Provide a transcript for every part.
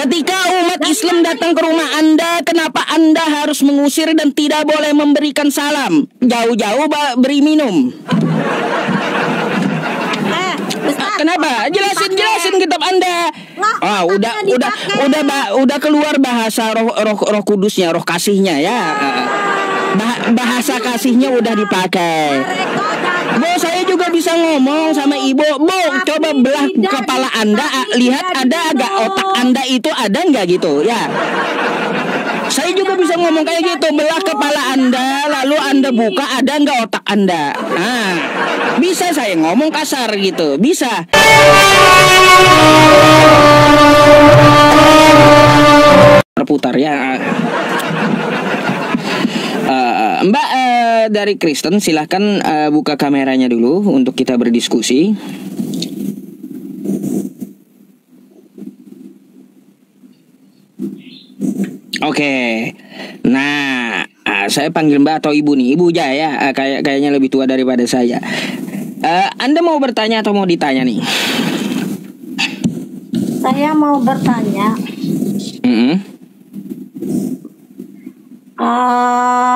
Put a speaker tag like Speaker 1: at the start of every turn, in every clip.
Speaker 1: Ketika umat Islam datang ke rumah Anda, kenapa Anda harus mengusir dan tidak boleh memberikan salam? Jauh-jauh beri minum.
Speaker 2: Ustaz,
Speaker 1: Kenapa? Jelasin kitab Anda. Udah keluar bahasa roh kudusnya, roh kasihnya ya. Bahasa kasihnya udah dipakai. Bu, saya juga bisa ngomong sama ibu. Bu, coba belah kepala Anda, lihat ada agak otak Anda itu ada nggak gitu ya. Saya juga bisa ngomong kayak gitu, belah kepala Anda, lalu Anda buka, ada nggak otak Anda. Nah, bisa saya ngomong kasar gitu, bisa. Terputar ya. Mbak dari Kristen, silahkan buka kameranya dulu untuk kita berdiskusi. Oke, nah saya panggil Mbak atau Ibu nih, Ibu aja ya, kayaknya lebih tua daripada saya. Anda mau bertanya atau mau ditanya nih?
Speaker 2: saya mau bertanya.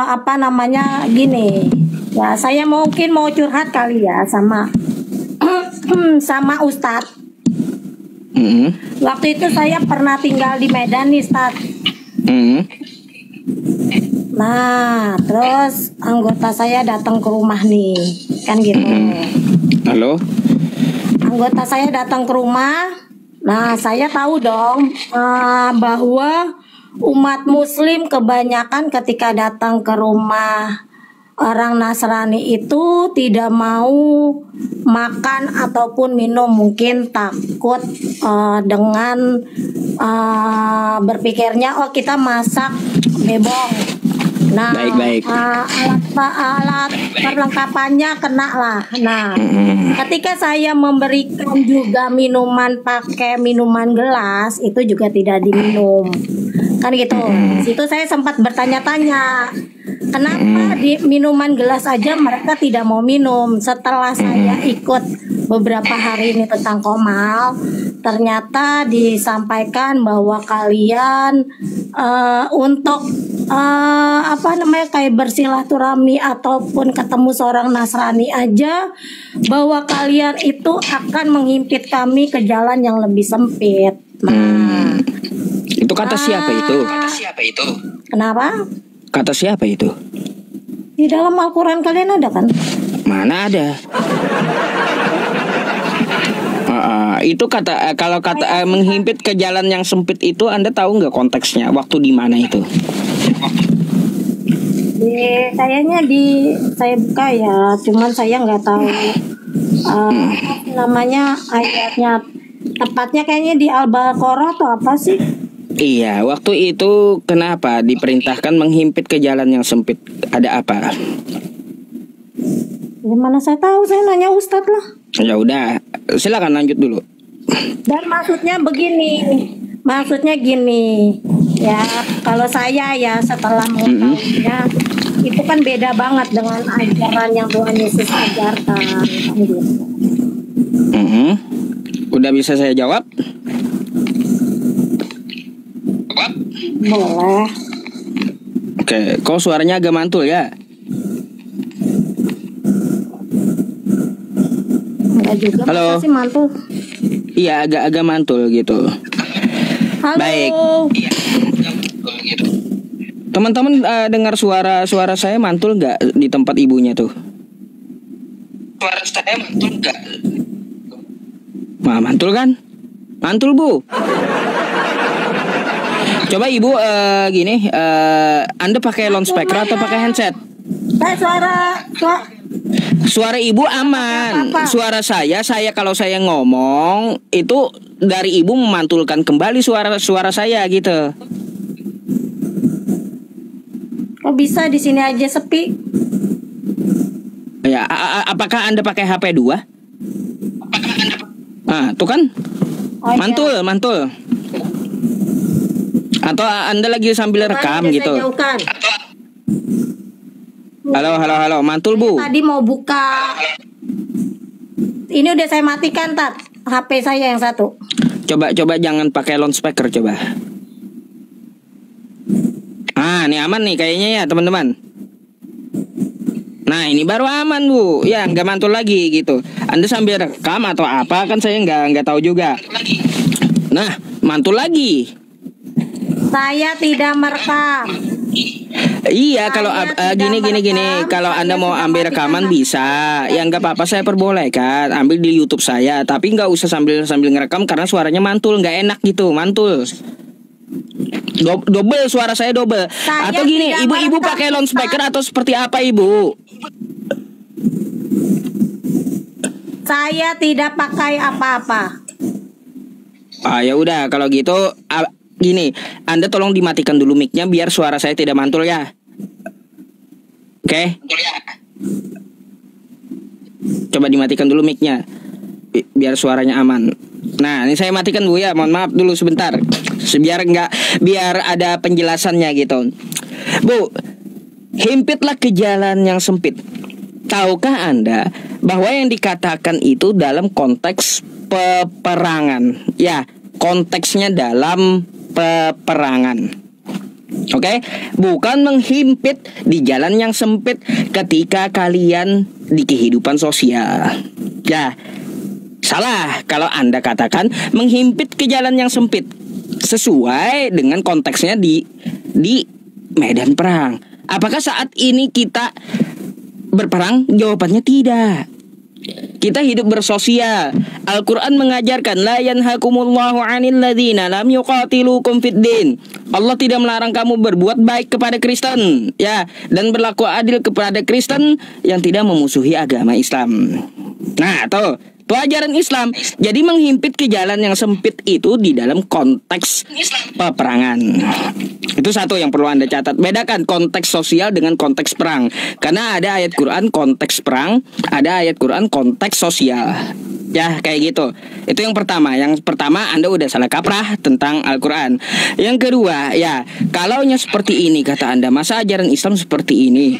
Speaker 2: Apa namanya gini ya, saya mungkin mau curhat kali ya sama sama Ustadz. Waktu itu saya pernah tinggal di Medan nih, Ustadz. Nah, terus anggota saya datang ke rumah nih, kan gitu.
Speaker 1: Halo?
Speaker 2: Anggota saya datang ke rumah. Nah, saya tahu dong bahwa umat Muslim kebanyakan ketika datang ke rumah orang Nasrani itu tidak mau makan ataupun minum, mungkin takut dengan berpikirnya oh kita masak bebong. Nah,
Speaker 1: baik.
Speaker 2: alat perlengkapannya kena lah. Nah, ketika saya memberikan juga minuman pakai minuman gelas, itu juga tidak diminum. Kan gitu. Situ saya sempat bertanya-tanya, kenapa di minuman gelas aja mereka tidak mau minum. Setelah saya ikut beberapa hari ini tentang Qomal, ternyata disampaikan bahwa kalian untuk kayak bersilaturahmi ataupun ketemu seorang Nasrani aja, bahwa kalian itu akan menghimpit kami ke jalan yang lebih sempit. Nah,
Speaker 1: itu kata siapa itu?
Speaker 2: Kenapa?
Speaker 1: Kata siapa itu?
Speaker 2: Di dalam Al-Quran kalian ada kan?
Speaker 1: Mana ada? Itu kata kalau kata menghimpit ke jalan yang sempit itu, Anda tahu nggak konteksnya? Waktu di mana itu?
Speaker 2: Kayaknya saya buka ya, cuman saya nggak tahu namanya ayatnya tepatnya, kayaknya di Al-Baqarah atau apa sih?
Speaker 1: Iya, waktu itu kenapa diperintahkan menghimpit ke jalan yang sempit? Ada apa?
Speaker 2: Gimana saya tahu, saya nanya Ustadz lah.
Speaker 1: Ya udah, silakan lanjut dulu.
Speaker 2: Dan maksudnya gini, ya kalau saya ya setelah mengetahuinya, itu kan beda banget dengan ajaran yang Tuhan Yesus ajarkan, kan gitu.
Speaker 1: Udah bisa saya jawab?
Speaker 2: Boleh.
Speaker 1: Oke, kok suaranya agak mantul ya?
Speaker 2: Enggak juga.
Speaker 1: Halo.
Speaker 2: Masa sih mantul?
Speaker 1: Iya, agak mantul gitu.
Speaker 2: Halo.
Speaker 1: Baik. Teman-teman dengar suara saya mantul nggak di tempat ibunya tuh? Suara saya mantul nggak? Wah, mantul kan? Mantul, Bu. Coba Ibu gini, Anda pakai loudspeaker atau pakai handset? Suara Ibu aman. Suara saya kalau saya ngomong itu dari Ibu memantulkan kembali suara saya gitu.
Speaker 2: Kok bisa di sini aja sepi?
Speaker 1: Ya, apakah Anda pakai HP 2? Nah, tuh kan?
Speaker 2: Oh, iya.
Speaker 1: Mantul. Atau Anda lagi sambil rekam gitu? Halo, mantul Bu.
Speaker 2: Tadi mau buka. Ini udah saya matikan, Tat. HP saya yang satu.
Speaker 1: Coba jangan pakai loudspeaker coba. Ini aman nih kayaknya ya teman-teman. Nah ini baru aman Bu. Ya nggak mantul lagi gitu. Anda sambil rekam atau apa kan saya nggak tahu juga. Nah mantul lagi.
Speaker 2: Saya tidak merekam.
Speaker 1: Iya kalau gini. Kalau Anda mau ambil rekaman bisa. Ya nggak apa-apa, saya perbolehkan ambil di YouTube saya. Tapi nggak usah sambil ngerekam karena suaranya mantul, nggak enak gitu, mantul. Double suara saya double. Atau gini, ibu pakai loudspeaker atau seperti apa ibu?
Speaker 2: Saya tidak pakai apa-apa.
Speaker 1: Ya udah kalau gitu gini, Anda tolong dimatikan dulu mic-nya biar suara saya tidak mantul ya. Oke? Coba dimatikan dulu mic-nya biar suaranya aman. Nah, ini saya matikan Bu ya. Mohon maaf dulu sebentar. Biar ada penjelasannya gitu. Bu, himpitlah ke jalan yang sempit. Tahukah Anda bahwa yang dikatakan itu dalam konteks peperangan? Ya, konteksnya dalam peperangan. Oke, bukan menghimpit di jalan yang sempit ketika kalian di kehidupan sosial. Ya, salah kalau Anda katakan menghimpit ke jalan yang sempit sesuai dengan konteksnya di medan perang. Apakah saat ini kita berperang? Jawabannya tidak. Kita hidup bersosial. Al-Quran mengajarkan la yanhakumullahu 'anil ladzina lam yuqatilukum fid din. Allah tidak melarang kamu berbuat baik kepada Kristen, ya, dan berlaku adil kepada Kristen yang tidak memusuhi agama Islam. Nah, tuh ajaran Islam. Jadi menghimpit ke jalan yang sempit itu di dalam konteks peperangan. Itu satu yang perlu Anda catat. Bedakan konteks sosial dengan konteks perang. Karena ada ayat Quran konteks perang, ada ayat Quran konteks sosial. Ya, kayak gitu. Itu yang pertama. Yang pertama Anda udah salah kaprah tentang Al-Quran. Yang kedua, ya, kalaunya seperti ini kata Anda, masa ajaran Islam seperti ini?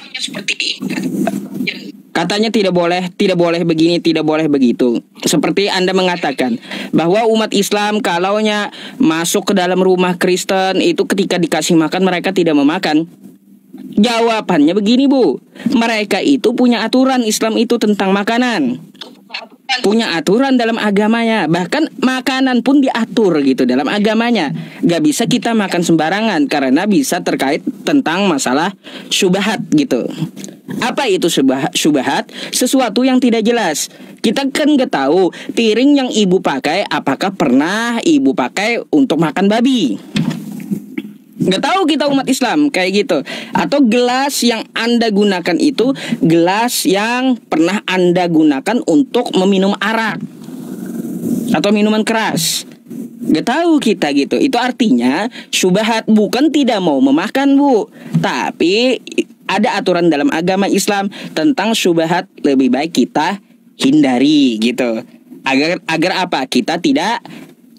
Speaker 1: Katanya tidak boleh begini, tidak boleh begitu. Seperti Anda mengatakan bahwa umat Islam kalaunya masuk ke dalam rumah Kristen itu ketika dikasih makan mereka tidak memakan. Jawabannya begini Bu, mereka itu punya aturan Islam itu tentang makanan. Punya aturan dalam agamanya. Bahkan makanan pun diatur gitu dalam agamanya. Gak bisa kita makan sembarangan karena bisa terkait tentang masalah syubhat gitu. Apa itu syubhat? Sesuatu yang tidak jelas. Kita kan gak tahu piring yang ibu pakai apakah pernah ibu pakai untuk makan babi. Gak tahu kita umat Islam kayak gitu. Atau gelas yang Anda gunakan itu gelas yang pernah Anda gunakan untuk meminum arak atau minuman keras. Gak tahu kita gitu. Itu artinya syubhat, bukan tidak mau memakan Bu, tapi ada aturan dalam agama Islam tentang syubhat, lebih baik kita hindari gitu. Agar apa? Kita tidak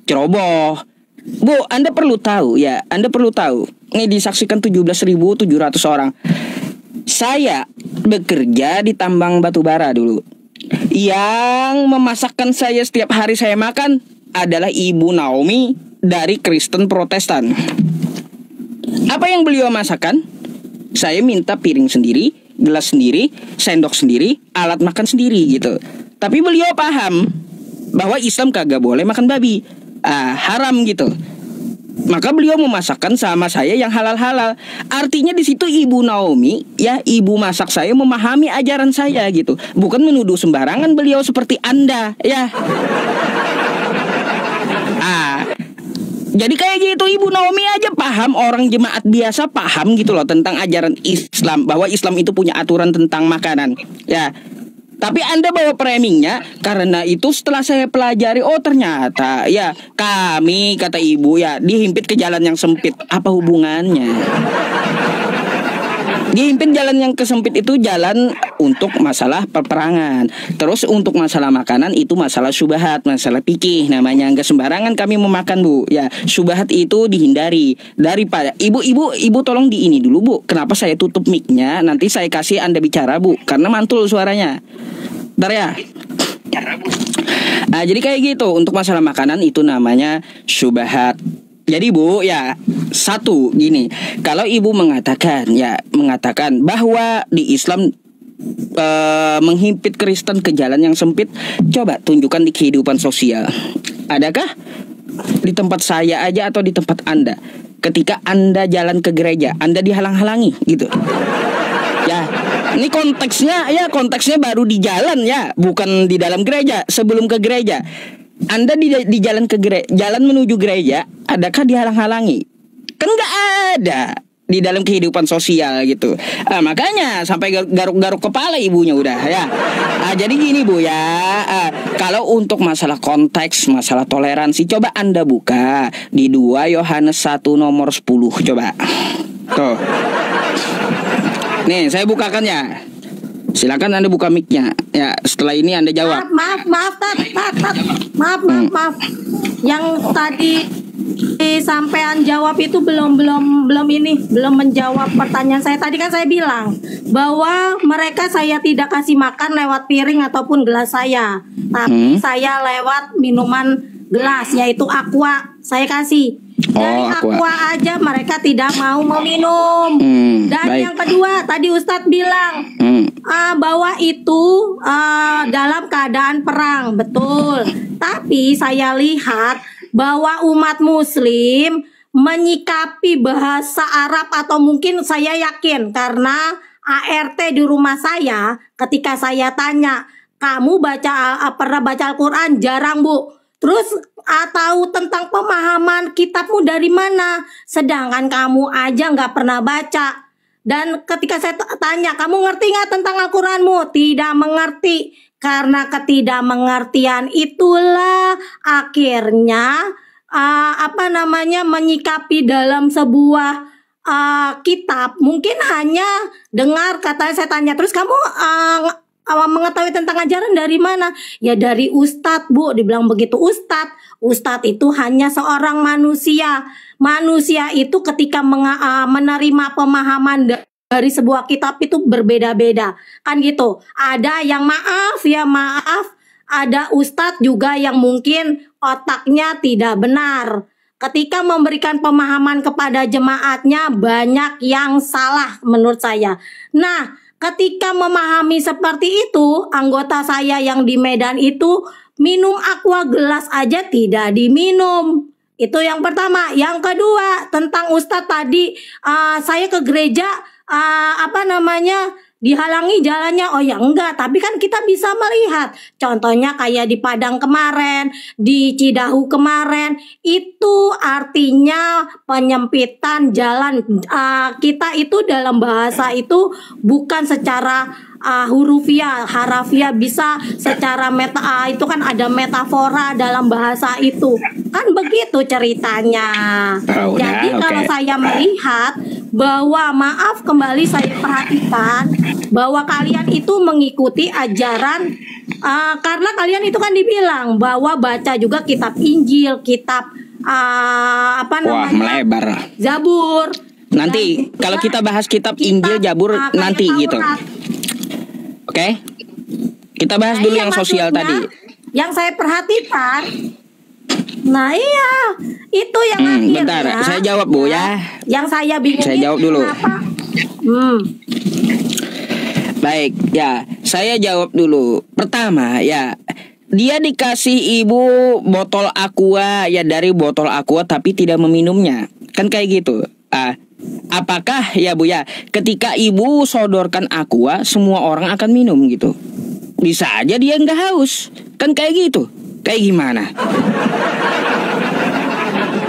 Speaker 1: ceroboh. Bu, Anda perlu tahu ya, Anda perlu tahu. Ini disaksikan 17.700 orang. Saya bekerja di tambang batu bara dulu. Yang memasakkan saya setiap hari saya makan adalah Ibu Naomi dari Kristen Protestan. Apa yang beliau masakan? Saya minta piring sendiri, gelas sendiri, sendok sendiri, alat makan sendiri gitu. Tapi beliau paham bahwa Islam kagak boleh makan babi, haram gitu. Maka beliau memasakkan sama saya yang halal-halal. Artinya di situ Ibu Naomi, ya, ibu masak saya memahami ajaran saya gitu. Bukan menuduh sembarangan beliau seperti Anda, ya. Jadi kayak gitu, Ibu Naomi aja paham, orang jemaat biasa paham gitu loh tentang ajaran Islam, bahwa Islam itu punya aturan tentang makanan, ya. Tapi Anda bawa framingnya, karena itu setelah saya pelajari, oh ternyata ya kami, kata ibu, ya dihimpit ke jalan yang sempit. Apa hubungannya? Dihimpit jalan yang kesempit itu jalan untuk masalah peperangan. Terus untuk masalah makanan itu masalah syubhat, masalah fikih namanya. Nggak sembarangan kami memakan Bu. Ya, syubhat itu dihindari. Daripada ibu tolong di ini dulu Bu. Kenapa saya tutup mic-nya? Nanti saya kasih Anda bicara Bu, karena mantul suaranya. Bentar ya. Jadi kayak gitu. Untuk masalah makanan itu namanya syubhat. Jadi Bu, ya satu gini, kalau Ibu mengatakan bahwa di Islam menghimpit Kristen ke jalan yang sempit, coba tunjukkan di kehidupan sosial. Adakah di tempat saya aja atau di tempat Anda, ketika Anda jalan ke gereja, Anda dihalang-halangi gitu? Ya, ini konteksnya baru di jalan ya, bukan di dalam gereja. Sebelum ke gereja, Anda di jalan jalan menuju gereja, adakah dihalang-halangi? Kan nggak ada di dalam kehidupan sosial gitu. Makanya sampai garuk-garuk kepala ibunya udah ya. Jadi gini Bu ya, kalau untuk masalah konteks, masalah toleransi, coba Anda buka di 2 Yohanes 1 nomor 10 coba. Tuh. Nih, saya bukakan ya. Silakan Anda buka mic-nya. Ya, setelah ini Anda jawab.
Speaker 2: Maaf. Yang tadi sampean jawab itu belum menjawab pertanyaan saya. Tadi kan saya bilang bahwa mereka saya tidak kasih makan lewat piring ataupun gelas saya, tapi saya lewat minuman gelas, yaitu aqua saya kasih. Dari aqua aja mereka tidak mau meminum. Dan
Speaker 1: baik.
Speaker 2: yang kedua tadi Ustadz bilang bahwa itu dalam keadaan perang, betul. Tapi saya lihat bahwa umat Muslim menyikapi bahasa Arab, atau mungkin saya yakin karena ART di rumah saya, ketika saya tanya, kamu pernah baca Al-Quran? Jarang Bu. Terus tahu tentang pemahaman kitabmu dari mana? Sedangkan kamu aja nggak pernah baca. Dan ketika saya tanya, kamu ngerti nggak tentang Al-Quranmu? Tidak mengerti. Karena ketidakmengertian itulah akhirnya menyikapi dalam sebuah kitab. Mungkin hanya dengar kata saya tanya, terus kamu mengetahui tentang ajaran dari mana? Ya dari Ustadz Bu, dibilang begitu. Ustadz itu hanya seorang manusia. Manusia itu ketika menerima pemahaman dari sebuah kitab itu berbeda-beda, kan gitu. Ada yang maaf, ada Ustadz juga yang mungkin otaknya tidak benar. Ketika memberikan pemahaman kepada jemaatnya, banyak yang salah menurut saya. Nah, ketika memahami seperti itu, anggota saya yang di Medan itu minum aqua gelas aja tidak diminum. Itu yang pertama. Yang kedua, tentang Ustadz tadi, saya ke gereja dihalangi jalannya. Oh ya enggak, tapi kan kita bisa melihat. Contohnya kayak di Padang kemarin, di Cidahu kemarin, itu artinya penyempitan jalan. Kita itu dalam bahasa itu bukan secara harafiah, bisa secara itu kan ada metafora dalam bahasa itu. Kan begitu ceritanya. Jadi kalau saya melihat bahwa kembali saya perhatikan bahwa kalian itu mengikuti ajaran karena kalian itu kan dibilang bahwa baca juga kitab Injil, kitab
Speaker 1: melebar.
Speaker 2: Zabur.
Speaker 1: Nanti kalau kita bahas kitab Injil, Zabur nanti gitu. Oke. Kita bahas dulu yang sosial tadi.
Speaker 2: Yang saya perhatikan, nah iya, itu yang akhirnya.
Speaker 1: Bentar, saya jawab Bu ya.
Speaker 2: Yang saya bingung.
Speaker 1: Saya jawab dulu.
Speaker 2: Kenapa?
Speaker 1: Baik, ya, saya jawab dulu. Pertama, ya, dia dikasih ibu botol aqua, ya dari botol aqua tapi tidak meminumnya. Kan kayak gitu. Apakah ya Bu ya, ketika ibu sodorkan aqua, semua orang akan minum gitu? Bisa aja dia nggak haus. Kan kayak gitu. Kayak gimana?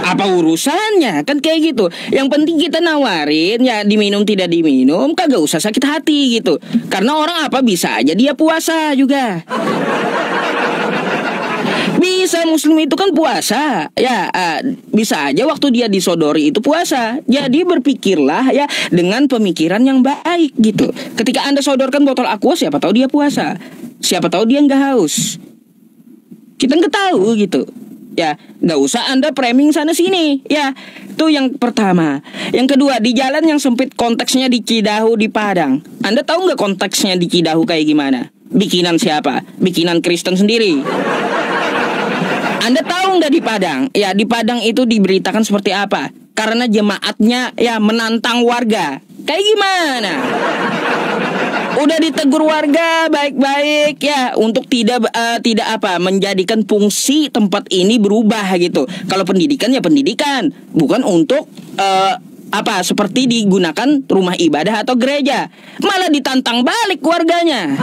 Speaker 1: Apa urusannya? Kan kayak gitu. Yang penting kita nawarin, ya diminum tidak diminum, kagak usah sakit hati gitu. Karena orang bisa aja dia puasa juga. Bisa Muslim itu kan puasa, ya bisa aja waktu dia disodori itu puasa. Jadi berpikirlah ya dengan pemikiran yang baik gitu. Ketika Anda sodorkan botol aqua, siapa tahu dia puasa, siapa tahu dia nggak haus. Kita nggak tahu gitu. Ya nggak usah Anda framing sana sini. Ya itu yang pertama. Yang kedua, di jalan yang sempit, konteksnya di Cidahu di Padang. Anda tahu nggak konteksnya di Cidahu kayak gimana? Bikinan siapa? Bikinan Kristen sendiri. Anda tahu nggak di Padang? Ya, di Padang itu diberitakan seperti apa? Karena jemaatnya ya menantang warga. Kayak gimana? Udah ditegur warga baik-baik ya untuk tidak menjadikan fungsi tempat ini berubah gitu. Kalau pendidikan ya pendidikan, bukan untuk seperti digunakan rumah ibadah atau gereja. Malah ditantang balik warganya.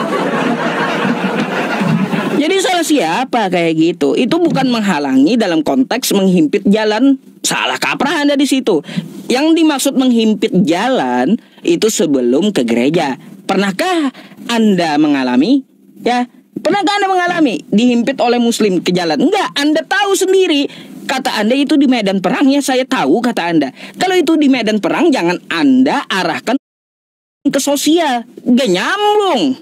Speaker 1: Jadi salah siapa kayak gitu? Itu bukan menghalangi dalam konteks menghimpit jalan. Salah kaprah Anda di situ. Yang dimaksud menghimpit jalan itu sebelum ke gereja. Pernahkah Anda mengalami? Ya, pernahkah Anda mengalami dihimpit oleh Muslim ke jalan? Enggak, Anda tahu sendiri. Kata Anda itu di medan perang, ya saya tahu kata Anda. Kalau itu di medan perang, jangan Anda arahkan ke sosial. Gak nyambung.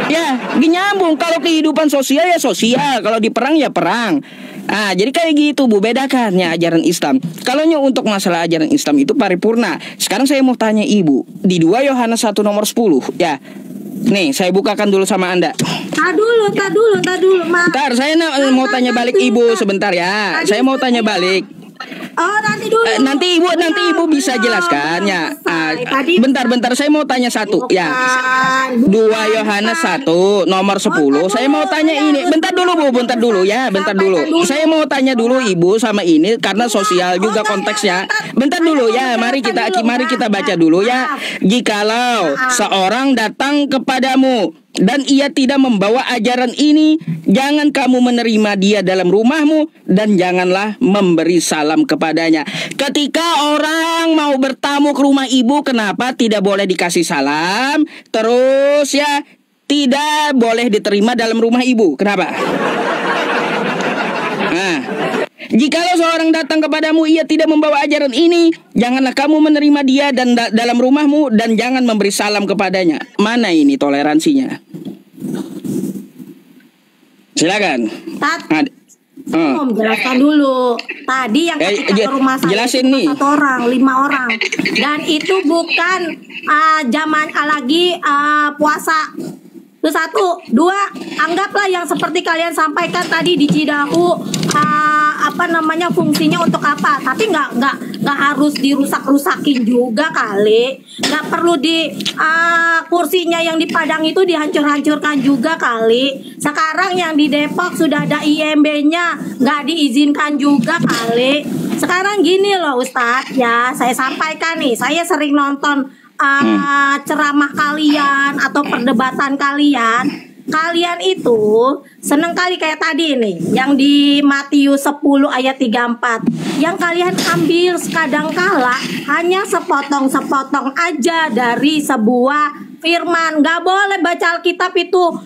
Speaker 1: Ya, gak nyambung. Kalau kehidupan sosial ya sosial. Kalau di perang ya perang. Ah, jadi kayak gitu Bu, bedakan ya ajaran Islam. Kalau untuk masalah ajaran Islam itu paripurna. Sekarang saya mau tanya Ibu, di 2 Yohanes 1 nomor 10 ya. Nih, saya bukakan dulu sama Anda.
Speaker 2: Tak dulu, Mak.
Speaker 1: Bentar, saya mau tanya balik Ibu sebentar ya. Saya mau tanya balik.
Speaker 2: Oh, nanti dulu.
Speaker 1: Nanti ibu bisa jelaskan ya. Bentar, saya mau tanya satu ya. 2 Yohanes 1 nomor 10. Saya mau tanya ini. Bentar dulu Bu, bentar dulu. Saya mau tanya dulu Ibu sama ini karena sosial juga konteksnya. Bentar dulu ya. Mari kita baca dulu ya. Jikalau seorang datang kepadamu dan ia tidak membawa ajaran ini, jangan kamu menerima dia dalam rumahmu dan janganlah memberi salam kepadanya. Ketika orang mau bertamu ke rumah Ibu, kenapa tidak boleh dikasih salam? Terus ya, tidak boleh diterima dalam rumah Ibu. Kenapa? Nah, jikalau seorang datang kepadamu ia tidak membawa ajaran ini, janganlah kamu menerima dia dan dalam rumahmu dan jangan memberi salam kepadanya. Mana ini toleransinya? Silakan.
Speaker 2: Mau menjelaskan dulu. Tadi yang ketika ke rumah saya
Speaker 1: jelasin nih.
Speaker 2: 1 orang, 5 orang. Dan itu bukan zaman lagi puasa. Itu 1, 2, anggaplah yang seperti kalian sampaikan tadi di Cidahu, fungsinya untuk apa? Tapi nggak harus dirusak-rusakin juga kali. Nggak perlu kursinya yang di Padang itu dihancur-hancurkan juga kali. Sekarang yang di Depok sudah ada IMB-nya, nggak diizinkan juga kali. Sekarang gini loh Ustadz ya, saya sampaikan nih, saya sering nonton ceramah kalian atau perdebatan kalian itu seneng kali kayak tadi nih yang di Matius 10 ayat 34 yang kalian ambil kadangkala hanya sepotong-sepotong aja dari sebuah firman. Gak boleh baca Alkitab itu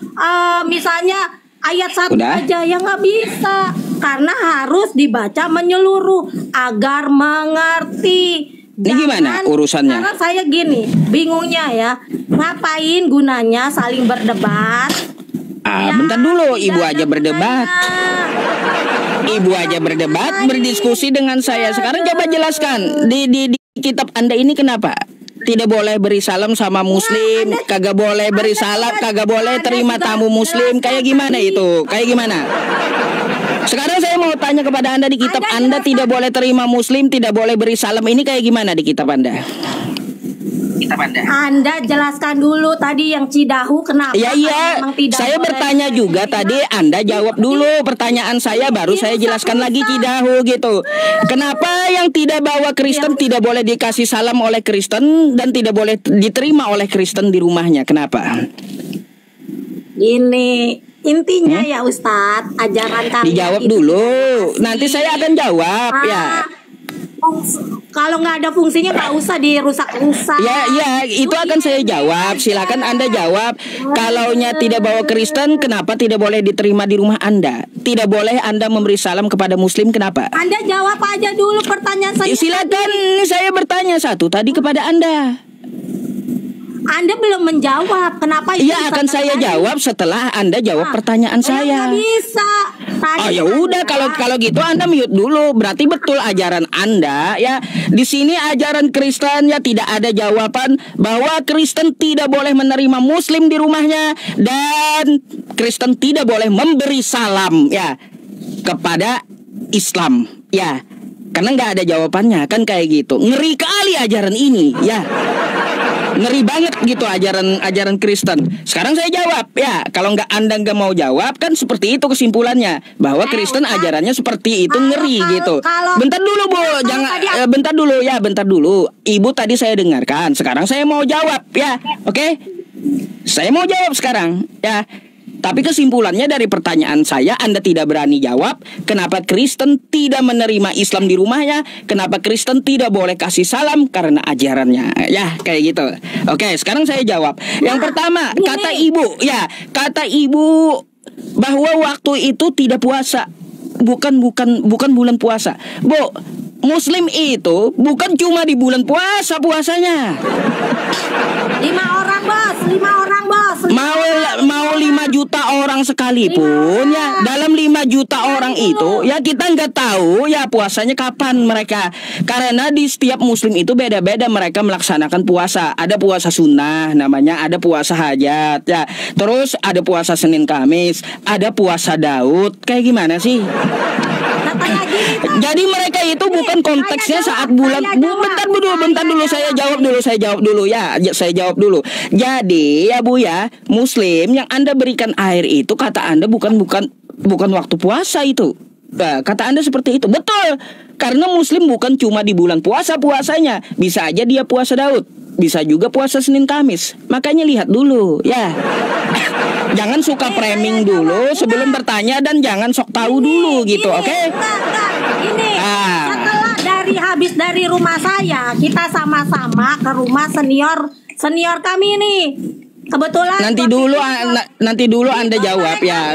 Speaker 2: misalnya ayat 1 aja, ya nggak bisa, karena harus dibaca menyeluruh agar mengerti.
Speaker 1: Ini gimana urusannya?
Speaker 2: Karena saya gini, bingungnya ya, ngapain gunanya saling berdebat?
Speaker 1: Bentar dulu, Ibu aja berdebat. Ibu aja berdebat, berdiskusi dengan saya. Sekarang coba jelaskan di kitab Anda ini kenapa tidak boleh beri salam sama Muslim, kagak boleh beri salam, kagak boleh terima tamu Muslim, kayak gimana itu? Kayak gimana? Sekarang saya mau tanya kepada Anda, di kitab Anda tidak boleh terima Muslim, tidak boleh beri salam, ini kayak gimana di kitab Anda?
Speaker 2: Anda jelaskan dulu tadi yang Cidahu kenapa?
Speaker 1: Iya, saya bertanya juga tadi, Anda jawab dulu pertanyaan saya, baru saya jelaskan lagi Cidahu gitu. Kenapa yang tidak bawa Kristen tidak boleh dikasih salam oleh Kristen dan tidak boleh diterima oleh Kristen di rumahnya? Kenapa?
Speaker 2: Ini intinya ya Ustadz, ajaran kalian
Speaker 1: dijawab dulu, nanti saya akan jawab ya.
Speaker 2: Kalau nggak ada fungsinya nggak usah dirusak-rusak.
Speaker 1: Ya, itu akan saya jawab. Silakan Anda jawab. Kalaunya tidak bawa Kristen, kenapa tidak boleh diterima di rumah Anda? Tidak boleh Anda memberi salam kepada Muslim, kenapa?
Speaker 2: Anda jawab aja dulu pertanyaan saya.
Speaker 1: Silakan, saya bertanya satu tadi kepada Anda.
Speaker 2: Anda belum menjawab. Kenapa?
Speaker 1: Iya, akan saya jawab setelah Anda jawab pertanyaan saya.
Speaker 2: Nggak bisa.
Speaker 1: Ya udah, kalau gitu Anda mute dulu. Berarti betul ajaran Anda ya. Di sini ajaran Kristen ya tidak ada jawaban bahwa Kristen tidak boleh menerima Muslim di rumahnya dan Kristen tidak boleh memberi salam ya. kepada Islam, ya. Karena nggak ada jawabannya, kan kayak gitu. Ngeri kali ajaran ini, ya. Ngeri banget gitu ajaran Kristen. Sekarang saya jawab, ya. Kalau Anda nggak mau jawab, kan seperti itu kesimpulannya, bahwa Kristen ajarannya seperti itu, ngeri gitu. Bentar dulu Bu, jangan bentar dulu. Ibu tadi saya dengarkan. Sekarang saya mau jawab, ya. Oke? Saya mau jawab sekarang, ya. Tapi kesimpulannya dari pertanyaan saya, Anda tidak berani jawab. Kenapa Kristen tidak menerima Islam di rumahnya? Kenapa Kristen tidak boleh kasih salam? Karena ajarannya. Ya, kayak gitu. Oke, sekarang saya jawab. Yang pertama, kata ibu bahwa waktu itu tidak puasa. Bukan bulan puasa. Bu, Muslim itu bukan cuma di bulan puasa puasanya.
Speaker 2: 5 orang bos.
Speaker 1: Mau 5 juta orang sekalipun, ya. Dalam 5 juta orang itu, ya, kita nggak tahu ya puasanya kapan mereka. Karena di setiap Muslim itu beda-beda mereka melaksanakan puasa. Ada puasa sunnah namanya, ada puasa hajat, ya. Terus ada puasa Senin Kamis, ada puasa Daud. Kayak gimana sih? Jadi mereka itu bukan konteksnya saat bulan. Bentar dulu saya jawab dulu ya. Saya jawab dulu. Jadi ya Bu ya, Muslim yang Anda berikan air itu, kata Anda bukan waktu puasa itu. Nah, kata Anda seperti itu. Betul. Karena Muslim bukan cuma di bulan puasa puasanya. Bisa aja dia puasa Daud, bisa juga puasa Senin Kamis. Makanya lihat dulu, ya. Jangan suka framing dulu sebelum bertanya, dan jangan sok tahu dulu gitu, oke?
Speaker 2: Ini setelah habis dari rumah saya, kita sama-sama ke rumah senior kami nih. Kebetulan
Speaker 1: nanti dulu Anda jawab ya.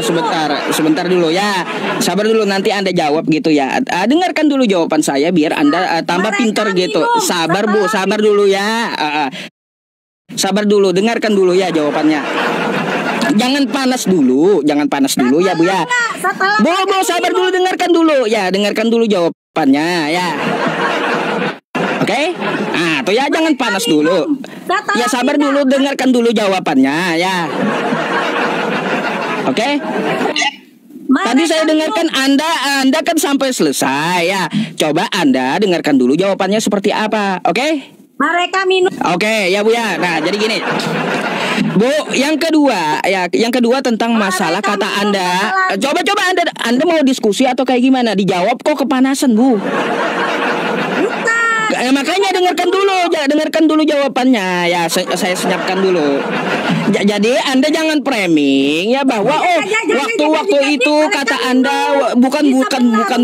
Speaker 1: Sebentar dulu ya. Sabar dulu, nanti Anda jawab gitu ya. Dengarkan dulu jawaban saya biar Anda tambah pintar gitu. Sabar Bu, sabar dulu ya. Sabar dulu, dengarkan dulu ya jawabannya. Jangan panas dulu ya Bu ya. Bu, sabar dulu, dengarkan dulu jawabannya ya. Oke? Nah, tuh ya, jangan panas dulu. Ya, sabar dulu, dengarkan dulu jawabannya ya. Oke? Tadi saya dengarkan Anda kan sampai selesai ya. Coba Anda dengarkan dulu jawabannya seperti apa, oke?
Speaker 2: Mereka minum.
Speaker 1: Oke, ya Bu ya. Nah, jadi gini. Bu, yang kedua tentang masalah kata Anda. Coba Anda mau diskusi atau kayak gimana? Dijawab kok kepanasan, Bu. Makanya dengarkan dulu jawabannya ya. Saya senyapkan dulu. Jadi Anda jangan framing ya bahwa waktu itu kata Anda bukan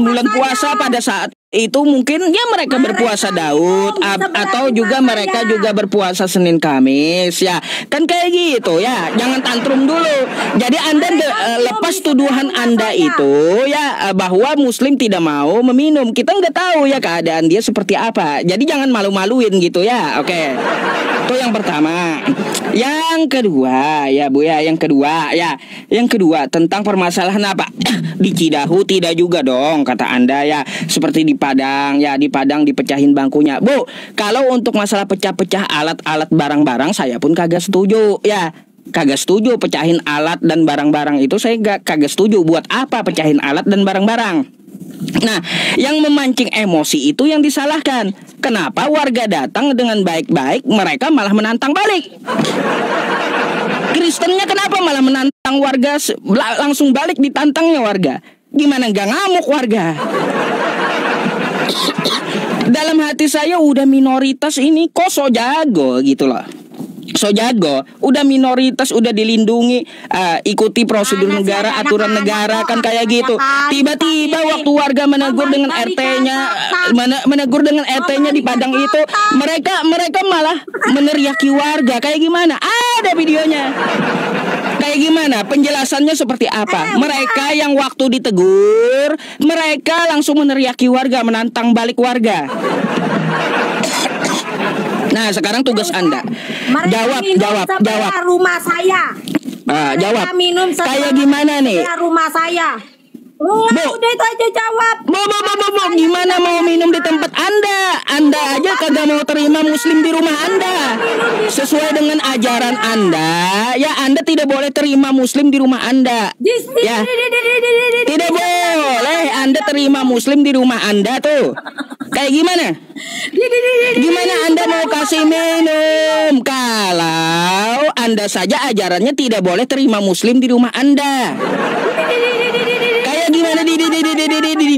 Speaker 1: bulan puasa pada saat itu mungkin ya mereka berpuasa Daud atau juga mereka juga berpuasa Senin Kamis ya. Kan kayak gitu ya. Jangan tantrum dulu. Jadi Anda lepas tuduhan Anda itu ya bahwa Muslim tidak mau meminum. Kita nggak tahu ya keadaan dia seperti apa. Jadi jangan malu-maluin gitu ya. Oke. Itu yang pertama. Yang kedua ya Bu ya, yang kedua tentang permasalahan apa? Di Cidahu tidak juga dong kata Anda ya. Seperti di Padang ya, di Padang dipecahin bangkunya. Bu, kalau untuk masalah pecah-pecah alat-alat barang-barang saya pun kagak setuju ya. Kagak setuju pecahin alat dan barang-barang itu, saya kagak setuju. Buat apa pecahin alat dan barang-barang? Nah, yang memancing emosi itu yang disalahkan. Kenapa warga datang dengan baik-baik, mereka malah menantang balik? Kristennya kenapa malah menantang warga, langsung balik ditantangnya warga? Gimana nggak ngamuk warga? Dalam hati saya udah minoritas ini kok so jago gitu loh. So jago, udah minoritas, udah dilindungi, ikuti prosedur negara, aturan negara kan kayak gitu. Tiba-tiba waktu warga menegur dengan RT-nya, di Padang itu, mereka malah meneriaki warga. Kayak gimana? Ada videonya. Kayak gimana? Penjelasannya seperti apa? Mereka yang waktu ditegur, mereka langsung meneriaki warga, menantang balik warga. Nah, sekarang tugas Anda. Jawab.
Speaker 2: Rumah saya.
Speaker 1: Jawab.
Speaker 2: Minum
Speaker 1: kayak gimana nih?
Speaker 2: Rumah saya.
Speaker 1: Bu,
Speaker 2: udah itu aja jawab.
Speaker 1: Bu, gimana mau minum di tempat Anda? Anda aja kagak mau terima muslim di rumah Anda. Sesuai dengan ajaran Anda, ya Anda tidak boleh terima muslim di rumah Anda. Ya. Tidak boleh Anda terima muslim di rumah Anda tuh. Kayak gimana? Gimana Anda mau kasih minum kalau Anda saja ajarannya tidak boleh terima muslim di rumah Anda? Kayak gimana?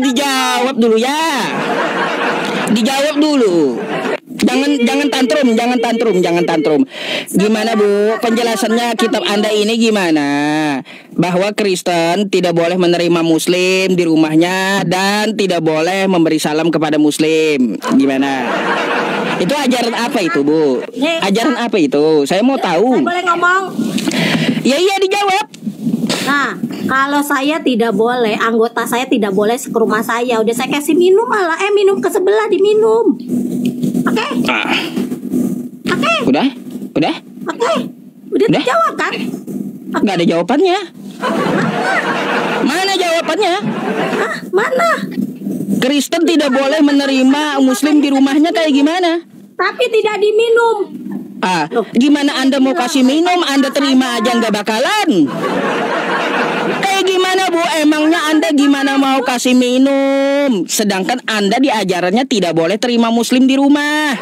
Speaker 1: Dijawab dulu ya. Dijawab dulu. Jangan tantrum. Gimana Bu? Penjelasannya kitab Anda ini gimana? Bahwa Kristen tidak boleh menerima muslim di rumahnya dan tidak boleh memberi salam kepada muslim. Gimana? Itu ajaran apa itu, Bu? Ajaran apa itu? Saya mau tahu.
Speaker 2: Boleh ngomong?
Speaker 1: Ya iya dijawab.
Speaker 2: Nah, kalau saya tidak boleh, anggota saya tidak boleh ke rumah saya. Udah saya kasih minum malah, minum ke sebelah diminum. Oke? Oke?
Speaker 1: Udah?
Speaker 2: Oke? Udah dijawab kan?
Speaker 1: Nggak ada jawabannya. Mana jawabannya?
Speaker 2: Hah? Mana?
Speaker 1: Kristen tidak boleh menerima muslim di rumahnya kayak gimana?
Speaker 2: Tapi tidak diminum.
Speaker 1: Gimana Anda mau kasih minum? Anda terima aja nggak bakalan. Kayak gimana Bu? Emangnya Anda gimana mau kasih minum? Sedangkan Anda di ajarannya tidak boleh terima muslim di rumah.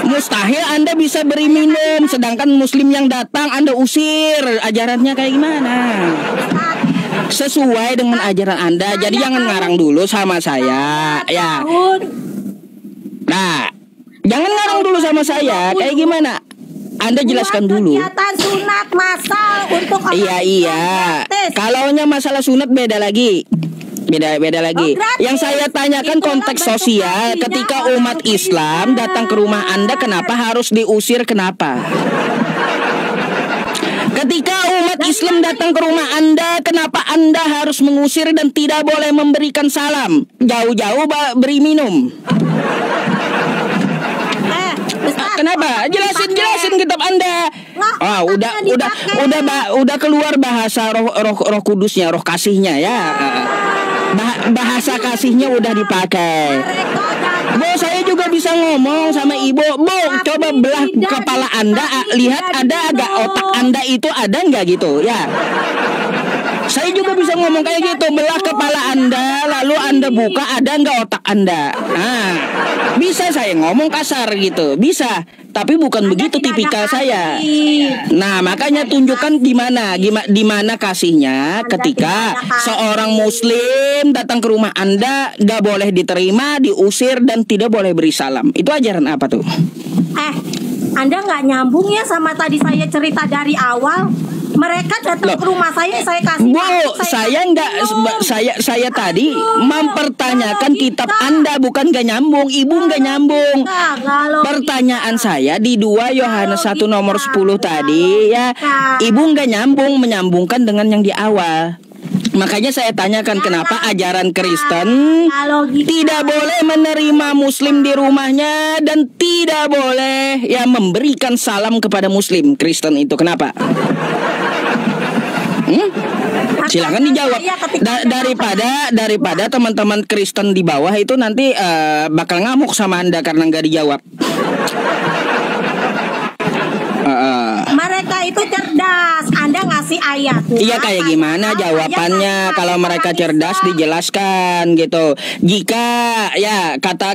Speaker 1: Mustahil Anda bisa beri minum, sedangkan muslim yang datang Anda usir. Ajarannya kayak gimana? Sesuai dengan ajaran Anda. Jadi jangan ngarang dulu sama saya. Ya. Nah, jangan ngarang dulu sama saya. Kayak gimana? Anda jelaskan dulu.
Speaker 2: Kegiatan sunat massal untuk
Speaker 1: Iya. Kalaunya masalah sunat beda lagi. Beda lagi. Yang saya tanyakan konteks sosial. Ketika umat Islam datang ke rumah Anda, kenapa harus diusir? Kenapa? Ketika umat Islam datang ke rumah Anda, kenapa Anda harus mengusir dan tidak boleh memberikan salam? Jauh-jauh beri minum. Kenapa? Jelasin kitab Anda. Udah keluar bahasa roh kudusnya, roh kasihnya ya. Bahasa kasihnya udah dipakai. Bu, saya juga bisa ngomong sama Ibu. Bu, coba belah kepala Anda, lihat ada agak otak Anda itu ada nggak gitu ya. Saya juga bisa ngomong kayak gitu. Belah kepala Anda, lalu Anda buka, ada nggak otak Anda. Nah, bisa saya ngomong kasar gitu, bisa. Tapi bukan begitu tipikal saya. Nah, makanya tunjukkan di mana kasihnya ketika seorang muslim datang ke rumah Anda, nggak boleh diterima, diusir, dan tidak boleh beri salam. Itu ajaran apa tuh?
Speaker 2: Anda nggak nyambung ya sama tadi saya cerita dari awal. Mereka datang ke rumah saya kasih.
Speaker 1: Bu, saya tadi mempertanyakan kitab Anda, bukan nggak nyambung. Ibu nggak nyambung. Pertanyaan saya di 2 Yohanes 1 nomor 10 tadi ya, Ibu nggak menyambungkan dengan yang di awal. Makanya saya tanyakan kenapa ajaran Kristen tidak boleh menerima muslim di rumahnya dan tidak boleh ya memberikan salam kepada muslim. Kristen itu kenapa? Silakan dijawab. Daripada teman-teman Kristen di bawah itu nanti bakal ngamuk sama Anda karena nggak dijawab.
Speaker 2: Mereka itu cerdas. Anda ngasih ayat.
Speaker 1: Iya, kayak gimana jawabannya? Kalau mereka cerdas dijelaskan gitu. Jika ya kata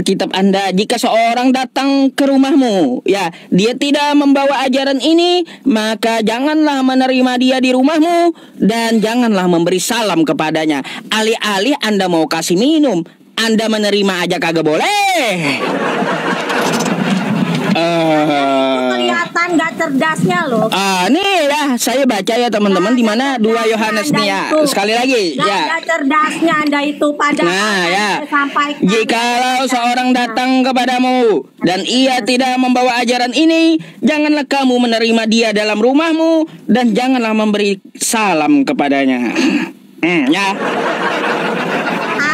Speaker 1: kitab Anda, jika seorang datang ke rumahmu, ya dia tidak membawa ajaran ini, maka janganlah menerima dia di rumahmu dan janganlah memberi salam kepadanya. Alih-alih Anda mau kasih minum, Anda menerima aja kagak boleh.
Speaker 2: Kelihatan nggak cerdasnya loh.
Speaker 1: Nih ya, saya baca ya teman-teman di mana 2 Yohanes nih ya. Sekali lagi ya.
Speaker 2: Nggak cerdasnya Anda itu pada.
Speaker 1: Nah ya. Jikalau seorang datang kepadamu dan ia tidak membawa ajaran ini, janganlah kamu menerima dia dalam rumahmu dan janganlah memberi salam kepadanya. Ya.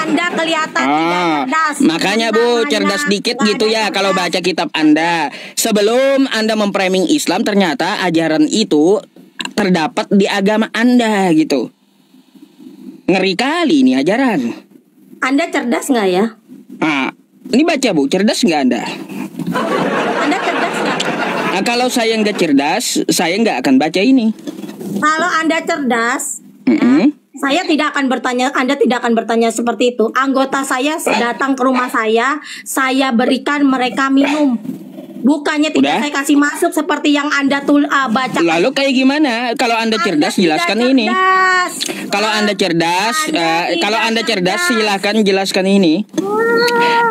Speaker 2: Anda kelihatan tidak cerdas.
Speaker 1: Makanya Bu, cerdas dikit gitu ya kalau baca kitab Anda. Sebelum Anda memframing Islam, ternyata ajaran itu terdapat di agama Anda gitu. Ngeri kali ini ajaran.
Speaker 2: Anda cerdas nggak ya?
Speaker 1: Ini baca Bu, cerdas nggak Anda?
Speaker 2: Anda cerdas nggak?
Speaker 1: Nah, kalau saya nggak cerdas, saya nggak akan baca ini.
Speaker 2: Kalau Anda cerdas,
Speaker 1: Mm-mm.
Speaker 2: saya tidak akan bertanya, Anda tidak akan bertanya seperti itu. Anggota saya datang ke rumah saya berikan mereka minum. Bukannya tidak
Speaker 1: Udah?
Speaker 2: saya kasih masuk seperti yang Anda baca.
Speaker 1: Lalu kayak gimana? Kalau Anda cerdas, jelaskan ini. Kalau Anda cerdas, kalau Anda cerdas, silakan jelaskan ini.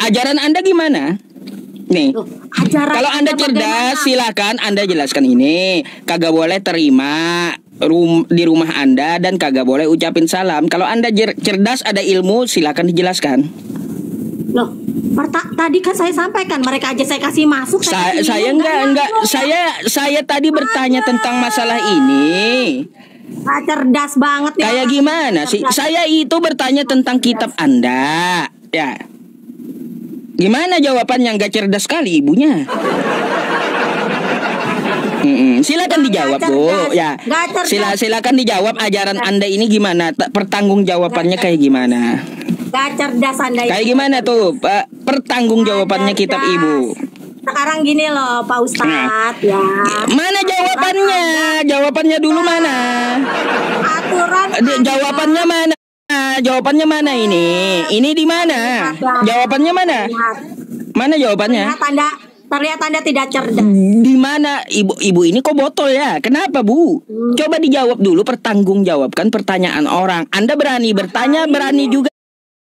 Speaker 1: Ajaran Anda gimana? Nih, kalau Anda cerdas, silakan Anda jelaskan ini. Kagak boleh terima di rumah Anda dan kagak boleh ucapin salam. Kalau Anda cerdas, ada ilmu, silakan dijelaskan.
Speaker 2: Loh, tadi kan saya sampaikan mereka aja saya kasih masuk.
Speaker 1: Saya enggak. Saya tadi bertanya tentang masalah ini.
Speaker 2: Cerdas banget ya.
Speaker 1: Kayak gimana sih? Saya itu bertanya tentang kitab Anda, ya. Gimana jawabannya? Nggak cerdas sekali ibunya. Silakan dijawab Bu, ya. Silakan dijawab ajaran Anda ini gimana? Pertanggungjawabannya kayak gimana?
Speaker 2: Gak cerdas Anda.
Speaker 1: Kayak gimana tuh? Pertanggungjawabannya kitab Ibu.
Speaker 2: Sekarang gini loh Pak Ustadz ya.
Speaker 1: Mana jawabannya? Jawabannya dulu mana?
Speaker 2: Aturan.
Speaker 1: Jawabannya mana? Jawabannya mana ini? Ini di mana? Jawabannya mana? Mana jawabannya?
Speaker 2: Terlihat Anda tidak cerdas.
Speaker 1: Di mana ibu ini kok botol ya? Kenapa Bu? Coba dijawab dulu, pertanggungjawabkan pertanyaan orang. Anda berani bertanya, berani juga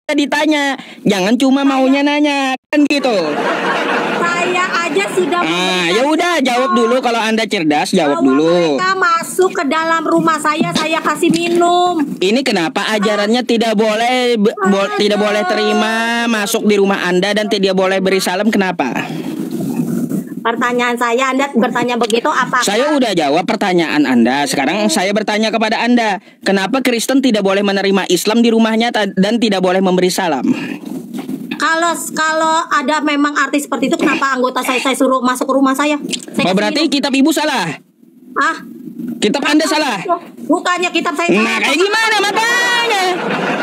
Speaker 1: ditanya. Jangan cuma maunya nanya, kan gitu.
Speaker 2: Saya aja sudah.
Speaker 1: Ya udah, jawab dulu. Kalau Anda cerdas, jawab dulu.
Speaker 2: Mereka masuk ke dalam rumah saya kasih minum.
Speaker 1: Ini kenapa ajarannya tidak boleh tidak boleh terima masuk di rumah Anda dan tidak boleh beri salam? Kenapa?
Speaker 2: Pertanyaan saya, Anda bertanya begitu apa?
Speaker 1: Saya udah jawab pertanyaan Anda. Sekarang saya bertanya kepada Anda, kenapa Kristen tidak boleh menerima Islam di rumahnya dan tidak boleh memberi salam?
Speaker 2: Kalau ada memang artis seperti itu, kenapa anggota saya suruh masuk ke rumah saya?
Speaker 1: Berarti kitab Ibu salah. Kitab Anda salah.
Speaker 2: Bukannya kitab saya salah.
Speaker 1: Nah, kayak gimana makanya?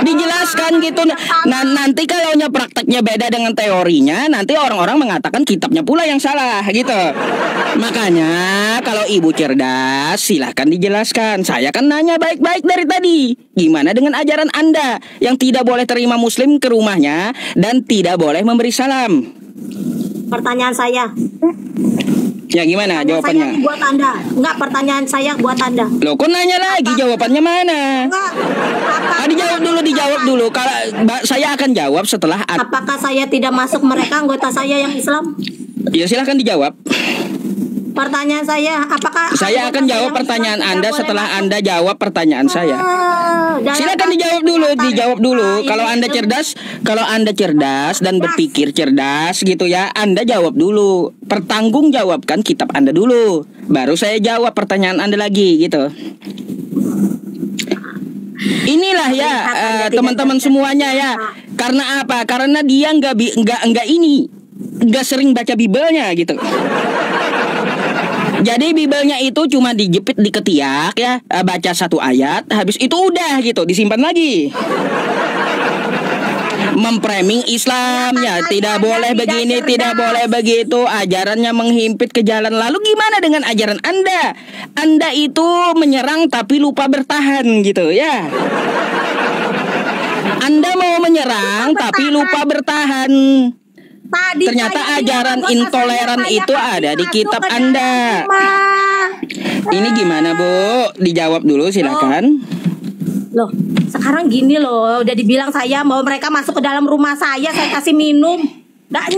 Speaker 1: Dijelaskan gitu. Nah, nanti kalau prakteknya beda dengan teorinya, nanti orang-orang mengatakan kitabnya pula yang salah gitu. Makanya kalau Ibu cerdas, silahkan dijelaskan. Saya kan nanya baik-baik dari tadi. Gimana dengan ajaran Anda yang tidak boleh terima Muslim ke rumahnya dan tidak boleh memberi salam?
Speaker 2: Pertanyaan saya.
Speaker 1: Ya gimana jawabannya?
Speaker 2: Saya buat Anda. Enggak, pertanyaan saya buat Anda.
Speaker 1: Loh, kok nanya lagi jawabannya mana? Dijawab dulu. Kalau saya akan jawab setelah.
Speaker 2: Apakah saya tidak masuk mereka anggota saya yang Islam?
Speaker 1: Ya silahkan dijawab.
Speaker 2: Pertanyaan saya, apakah
Speaker 1: saya akan jawab pertanyaan Anda setelah Anda jawab pertanyaan saya. Silakan dijawab dulu. Kalau Anda cerdas dan berpikir cerdas gitu ya, Anda jawab dulu. Pertanggungjawabkan kitab Anda dulu. Baru saya jawab pertanyaan Anda lagi gitu. Inilah ya teman-teman semuanya ya. Karena apa? Karena dia nggak sering baca Bibelnya gitu. Jadi Bibelnya itu cuma dijepit di ketiak ya, baca satu ayat, habis itu udah gitu, disimpan lagi. Memframing Islam ya, tidak boleh begini, tidak boleh begitu, ajarannya menghimpit ke jalan. Lalu gimana dengan ajaran Anda? Anda itu menyerang tapi lupa bertahan gitu ya. Anda mau menyerang tapi lupa bertahan. Ternyata ajaran intoleran itu ada di kitab Anda. Ini gimana Bu? Dijawab dulu silakan.
Speaker 2: Loh, sekarang gini loh, udah dibilang saya mau mereka masuk ke dalam rumah saya kasih minum.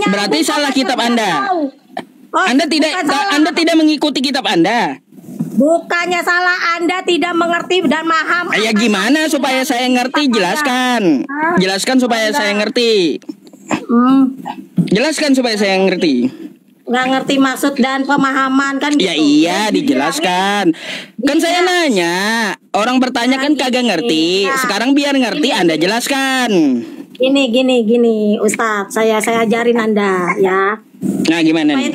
Speaker 1: Berarti salah kitab Anda. Anda tidak mengikuti kitab Anda.
Speaker 2: Bukannya salah, Anda tidak mengerti dan paham.
Speaker 1: Ya gimana supaya saya ngerti? Jelaskan supaya saya ngerti. Jelaskan supaya saya ngerti.
Speaker 2: Nggak ngerti maksud dan pemahaman kan gitu.
Speaker 1: Ya iya dijelaskan. Kan saya nanya, orang bertanya kan kagak ngerti. Sekarang biar ngerti Anda jelaskan.
Speaker 2: Gini Ustadz, saya ajarin Anda ya.
Speaker 1: Nah gimana nih?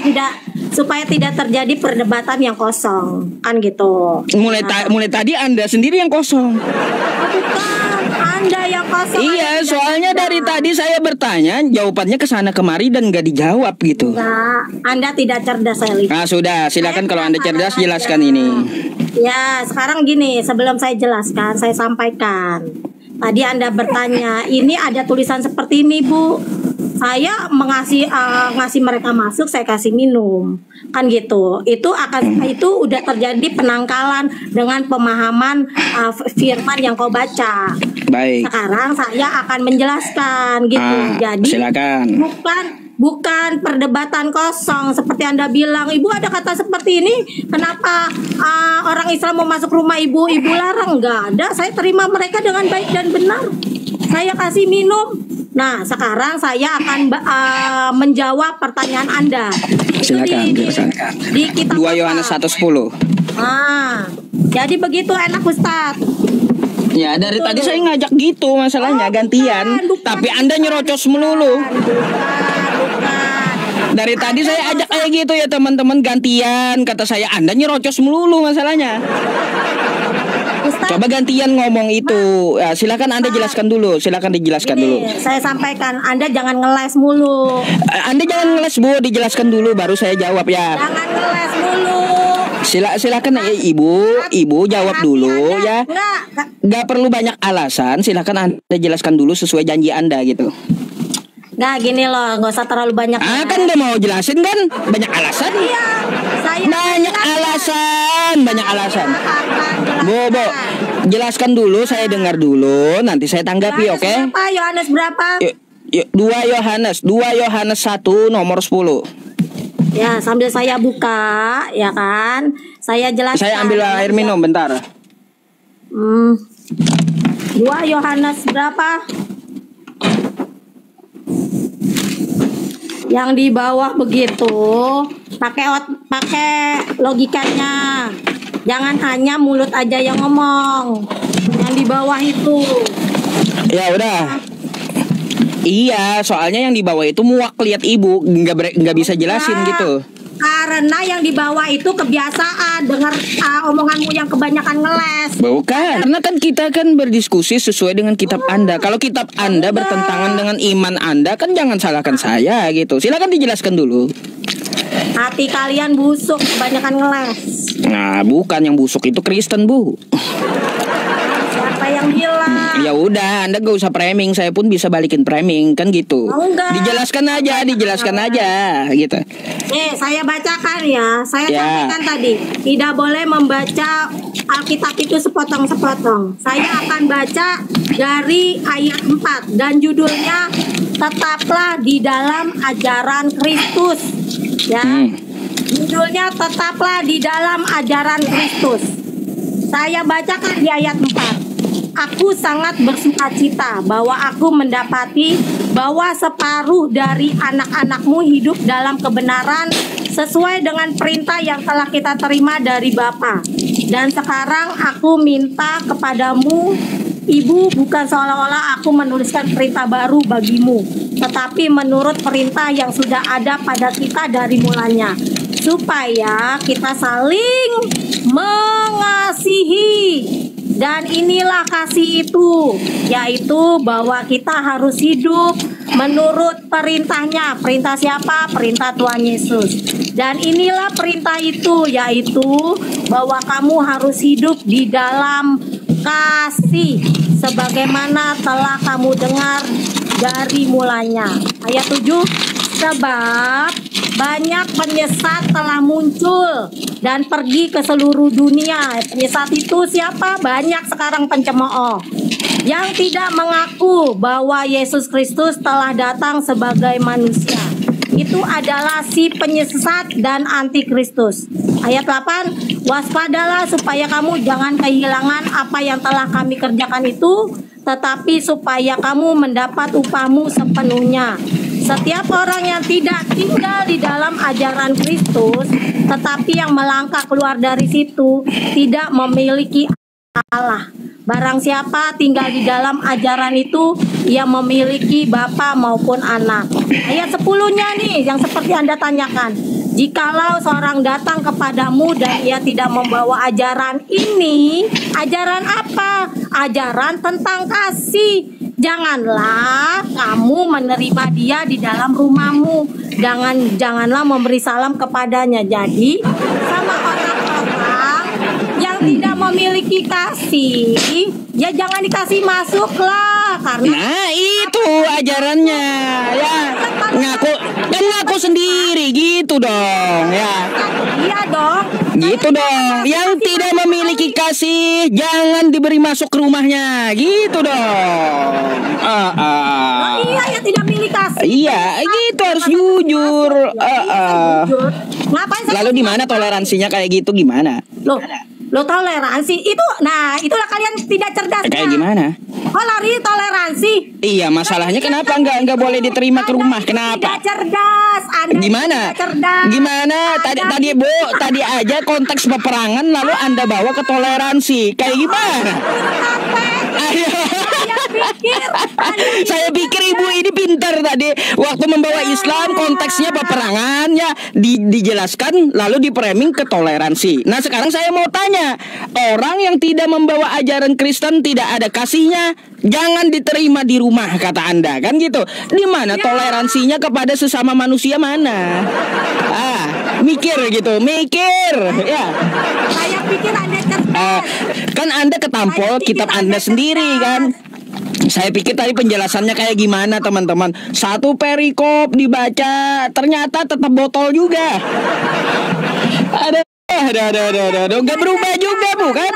Speaker 2: Supaya tidak terjadi perdebatan yang kosong kan gitu.
Speaker 1: Mulai tadi Anda sendiri yang kosong.
Speaker 2: Bukan, Anda yang kosong.
Speaker 1: Iya, soalnya dari tadi saya bertanya, jawabannya ke sana kemari dan nggak dijawab gitu.
Speaker 2: Enggak, Anda tidak cerdas, saya lihat.
Speaker 1: Nah, sudah, silakan kalau Anda cerdas jelaskan ini.
Speaker 2: Ya, sekarang gini, sebelum saya jelaskan, saya sampaikan. Tadi Anda bertanya, ini ada tulisan seperti ini, Bu. Saya ngasih mereka masuk, saya kasih minum, kan gitu. Itu udah terjadi penangkalan dengan pemahaman firman yang kau baca.
Speaker 1: Baik.
Speaker 2: Sekarang saya akan menjelaskan gitu. Jadi
Speaker 1: silakan.
Speaker 2: Bukan perdebatan kosong seperti Anda bilang. Ibu ada kata seperti ini, kenapa orang Islam mau masuk rumah ibu larang? Enggak ada. Saya terima mereka dengan baik dan benar. Saya kasih minum. Nah, sekarang saya akan menjawab pertanyaan Anda.
Speaker 1: Silakan.
Speaker 2: Di kitab
Speaker 1: 2 Yohanes 1:10.
Speaker 2: Jadi begitu enak, Ustaz.
Speaker 1: Ya, dari tadi saya ngajak gitu masalahnya gantian.
Speaker 2: Bukan.
Speaker 1: Tapi Anda nyerocos melulu.
Speaker 2: Bukan.
Speaker 1: Dari tadi saya ajak kayak gitu ya teman-teman, gantian. Kata saya Anda nyerocos melulu masalahnya.
Speaker 2: Ustaz,
Speaker 1: coba gantian ngomong itu. Ya, silakan Anda jelaskan dulu. Silakan dijelaskan dulu.
Speaker 2: Saya sampaikan, Anda jangan ngeles mulu.
Speaker 1: Anda jangan ngeles, Bu, dijelaskan dulu baru saya jawab ya.
Speaker 2: Jangan ngeles mulu.
Speaker 1: Silakan Ibu jawab dulu ya. Nggak perlu banyak alasan. Silakan Anda jelaskan dulu sesuai janji Anda gitu.
Speaker 2: Nggak, gini loh, nggak usah terlalu banyak.
Speaker 1: Kan nggak mau jelasin kan? Banyak alasan.
Speaker 2: Iya, saya
Speaker 1: banyak alasan. Bu, jelaskan dulu, saya dengar dulu, nanti saya tanggapi, oke?
Speaker 2: Berapa? Yohanes berapa?
Speaker 1: 2 Yohanes 1 nomor 10.
Speaker 2: Ya, sambil saya buka, ya kan? Saya jelaskan.
Speaker 1: Saya ambil air minum bentar.
Speaker 2: 2 Yohanes berapa? Yang di bawah begitu, pakai logikanya. Jangan hanya mulut aja yang ngomong. Yang di bawah itu.
Speaker 1: Ya udah. Iya, soalnya yang di bawah itu muak lihat Ibu, nggak bisa jelasin gitu.
Speaker 2: Karena yang di bawah itu kebiasaan dengar omonganmu yang kebanyakan ngeles.
Speaker 1: Bukan, karena kan kita kan berdiskusi sesuai dengan kitab Anda. Kalau kitab Anda bertentangan dengan iman Anda, kan jangan salahkan saya gitu. Silakan dijelaskan dulu.
Speaker 2: Hati kalian busuk, kebanyakan ngeles.
Speaker 1: Nah, bukan, yang busuk itu Kristen, Bu.
Speaker 2: Siapa yang bilang?
Speaker 1: Ya udah, Anda gak usah framing, saya pun bisa balikin framing kan gitu.
Speaker 2: Enggak.
Speaker 1: Dijelaskan aja gitu.
Speaker 2: Saya bacakan ya. Saya sampaikan tadi, tidak boleh membaca Alkitab itu sepotong-sepotong. Saya akan baca dari ayat 4 dan judulnya tetaplah di dalam ajaran Kristus. Ya. Judulnya tetaplah di dalam ajaran Kristus. Saya bacakan di ayat 4. Aku sangat bersukacita bahwa aku mendapati bahwa separuh dari anak-anakmu hidup dalam kebenaran sesuai dengan perintah yang telah kita terima dari Bapa. Dan sekarang aku minta kepadamu, Ibu, bukan seolah-olah aku menuliskan perintah baru bagimu, tetapi menurut perintah yang sudah ada pada kita dari mulanya, supaya kita saling mengasihi. Dan inilah kasih itu, yaitu bahwa kita harus hidup menurut perintahnya. Perintah siapa? Perintah Tuhan Yesus. Dan inilah perintah itu, yaitu bahwa kamu harus hidup di dalam kasih, sebagaimana telah kamu dengar dari mulanya. Ayat 7, sebab banyak penyesat telah muncul dan pergi ke seluruh dunia. Penyesat itu siapa? Banyak sekarang pencemooh yang tidak mengaku bahwa Yesus Kristus telah datang sebagai manusia. Itu adalah si penyesat dan antikristus. Ayat 8, waspadalah supaya kamu jangan kehilangan apa yang telah kami kerjakan itu, tetapi supaya kamu mendapat upahmu sepenuhnya. Setiap orang yang tidak tinggal di dalam ajaran Kristus, tetapi yang melangkah keluar dari situ, tidak memiliki Allah. Barang siapa tinggal di dalam ajaran itu, ia memiliki Bapa maupun anak. Ayat 10-nya nih, yang seperti Anda tanyakan. Jikalau seorang datang kepadamu dan ia tidak membawa ajaran ini, ajaran apa? Ajaran tentang kasih. Janganlah kamu menerima dia di dalam rumahmu. Janganlah memberi salam kepadanya. Jadi sama orang-orang yang tidak memiliki kasih, ya jangan dikasih masuk lah, karena
Speaker 1: Nah itu ajarannya ya. Ngaku sendiri gitu dong ya.
Speaker 2: iya dong.
Speaker 1: Gitu dong. Yang tidak memiliki kasih jangan diberi masuk ke rumahnya. Gitu dong.
Speaker 2: Iya, ya tidak milih kasih.
Speaker 1: Iya, gitu harus jujur.
Speaker 2: Jujur. Ngapain saya
Speaker 1: Lalu di mana toleransinya kayak gitu gimana?
Speaker 2: Lo toleransi itu, nah itulah kalian tidak cerdas.
Speaker 1: Kayak gimana?
Speaker 2: Oh lari toleransi.
Speaker 1: Iya, masalahnya kenapa nggak boleh diterima ke rumah? Kenapa?
Speaker 2: Tidak cerdas. Anda
Speaker 1: Gimana?
Speaker 2: tidak cerdas.
Speaker 1: Gimana? Tadi Bu, tadi aja konteks peperangan lalu Anda bawa ke toleransi. Kayak gimana? Ayo. Saya pikir ibu ini pintar tadi. Waktu membawa Islam konteksnya peperangan ya dijelaskan lalu dipraming ke toleransi. Nah sekarang saya mau tanya, orang yang tidak membawa ajaran Kristen tidak ada kasihnya, jangan diterima di rumah kata Anda kan gitu. Di mana toleransinya kepada sesama manusia mana? Mikir gitu, mikir ya.
Speaker 2: Saya pikir Anda cerdas.
Speaker 1: Kan Anda ketampol kitab Anda sendiri kan. Saya pikir tadi penjelasannya kayak gimana teman-teman. Satu perikop dibaca ternyata tetap botol juga. Ada nggak berubah juga bukan?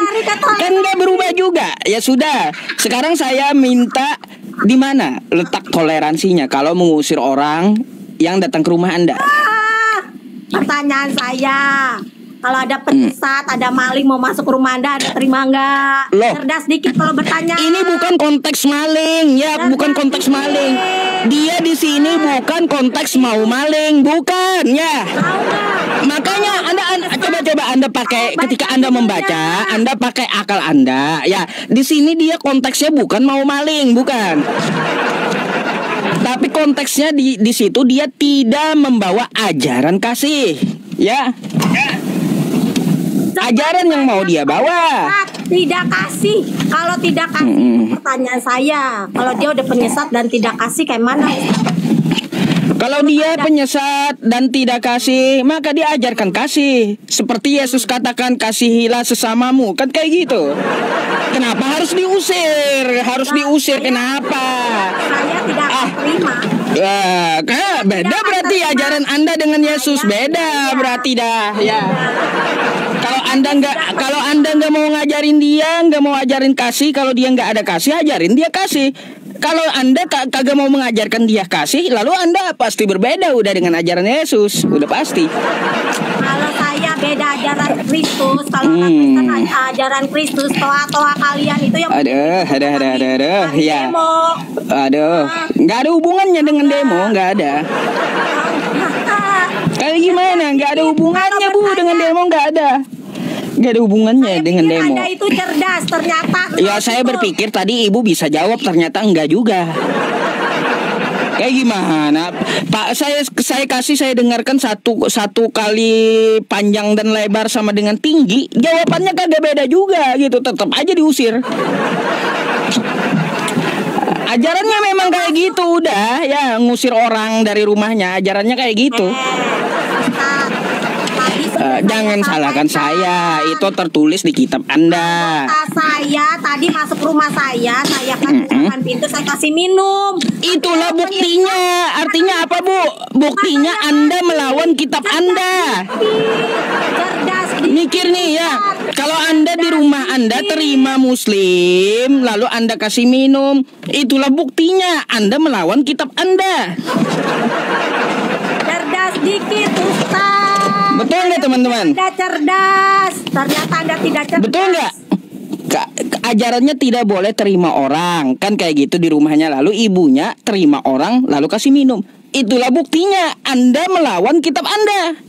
Speaker 1: Kan nggak berubah juga. Ya sudah. Sekarang saya minta di mana letak toleransinya kalau mengusir orang yang datang ke rumah Anda?
Speaker 2: Pertanyaan saya, kalau ada penyesat, ada maling mau masuk ke rumah Anda, Anda terima nggak?
Speaker 1: Loh.
Speaker 2: Cerdas dikit kalau bertanya.
Speaker 1: Ini bukan konteks maling, ya, bukan konteks maling. Dia di sini bukan konteks mau maling, bukan, ya. Makanya Anda coba Anda pakai ketika Anda membaca, Anda pakai akal Anda, ya. Di sini dia konteksnya bukan mau maling, bukan. Tapi konteksnya di situ dia tidak membawa ajaran kasih, ya. Ajaran yang mau dia bawa
Speaker 2: tidak kasih. Kalau tidak kasih, pertanyaan saya, kalau dia udah penyesat dan tidak kasih kayak mana?
Speaker 1: Kalau dia penyesat dan tidak kasih, maka diajarkan kasih. Seperti Yesus katakan, kasihilah sesamamu. Kan kayak gitu. Kenapa harus diusir? Harus diusir, kenapa?
Speaker 2: Saya tidak terima.
Speaker 1: Beda berarti ajaran Anda dengan Yesus. Beda berarti dah. Ya. Kalau Anda nggak mau ngajarin dia, nggak mau ajarin kasih, kalau dia nggak ada kasih, ajarin dia kasih. Kalau Anda kagak mau mengajarkan dia kasih, lalu Anda pasti berbeda udah dengan ajaran Yesus, udah pasti.
Speaker 2: Kalau saya beda ajaran Kristus, kalau orang Kristen ajaran Kristus, toa kalian itu yang
Speaker 1: Aduh, ya.
Speaker 2: Demo.
Speaker 1: Nggak ada hubungannya dengan demo, nggak ada. Kayak gimana? Nggak ada hubungannya Bu dengan demo, nggak ada. Gak ada hubungannya dengan demo.
Speaker 2: Anda itu cerdas, ternyata.
Speaker 1: Ya saya berpikir tadi ibu bisa jawab, ternyata enggak juga. Kayak gimana Pak? Saya dengarkan satu kali panjang dan lebar sama dengan tinggi. Jawabannya kagak beda juga gitu. Tetap aja diusir. Ajarannya memang kayak gitu udah ya, ngusir orang dari rumahnya. Ajarannya kayak gitu. Jangan salahkan saya, itu tertulis di kitab Anda.
Speaker 2: Saya tadi masuk rumah saya kan bukakan pintu, saya kasih minum.
Speaker 1: Itulah buktinya. Artinya apa Bu? Buktinya Anda melawan kitab Anda.
Speaker 2: Cerdas.
Speaker 1: Mikir nih ya. Kalau Anda di rumah Anda terima Muslim, lalu Anda kasih minum, itulah buktinya Anda melawan kitab Anda.
Speaker 2: Cerdas dikit Ustaz.
Speaker 1: Betul nggak teman-teman?
Speaker 2: Anda cerdas. Ternyata Anda tidak cerdas.
Speaker 1: Betul nggak? Ajarannya tidak boleh terima orang. Kan kayak gitu di rumahnya. Lalu ibunya terima orang lalu kasih minum. Itulah buktinya Anda melawan kitab Anda.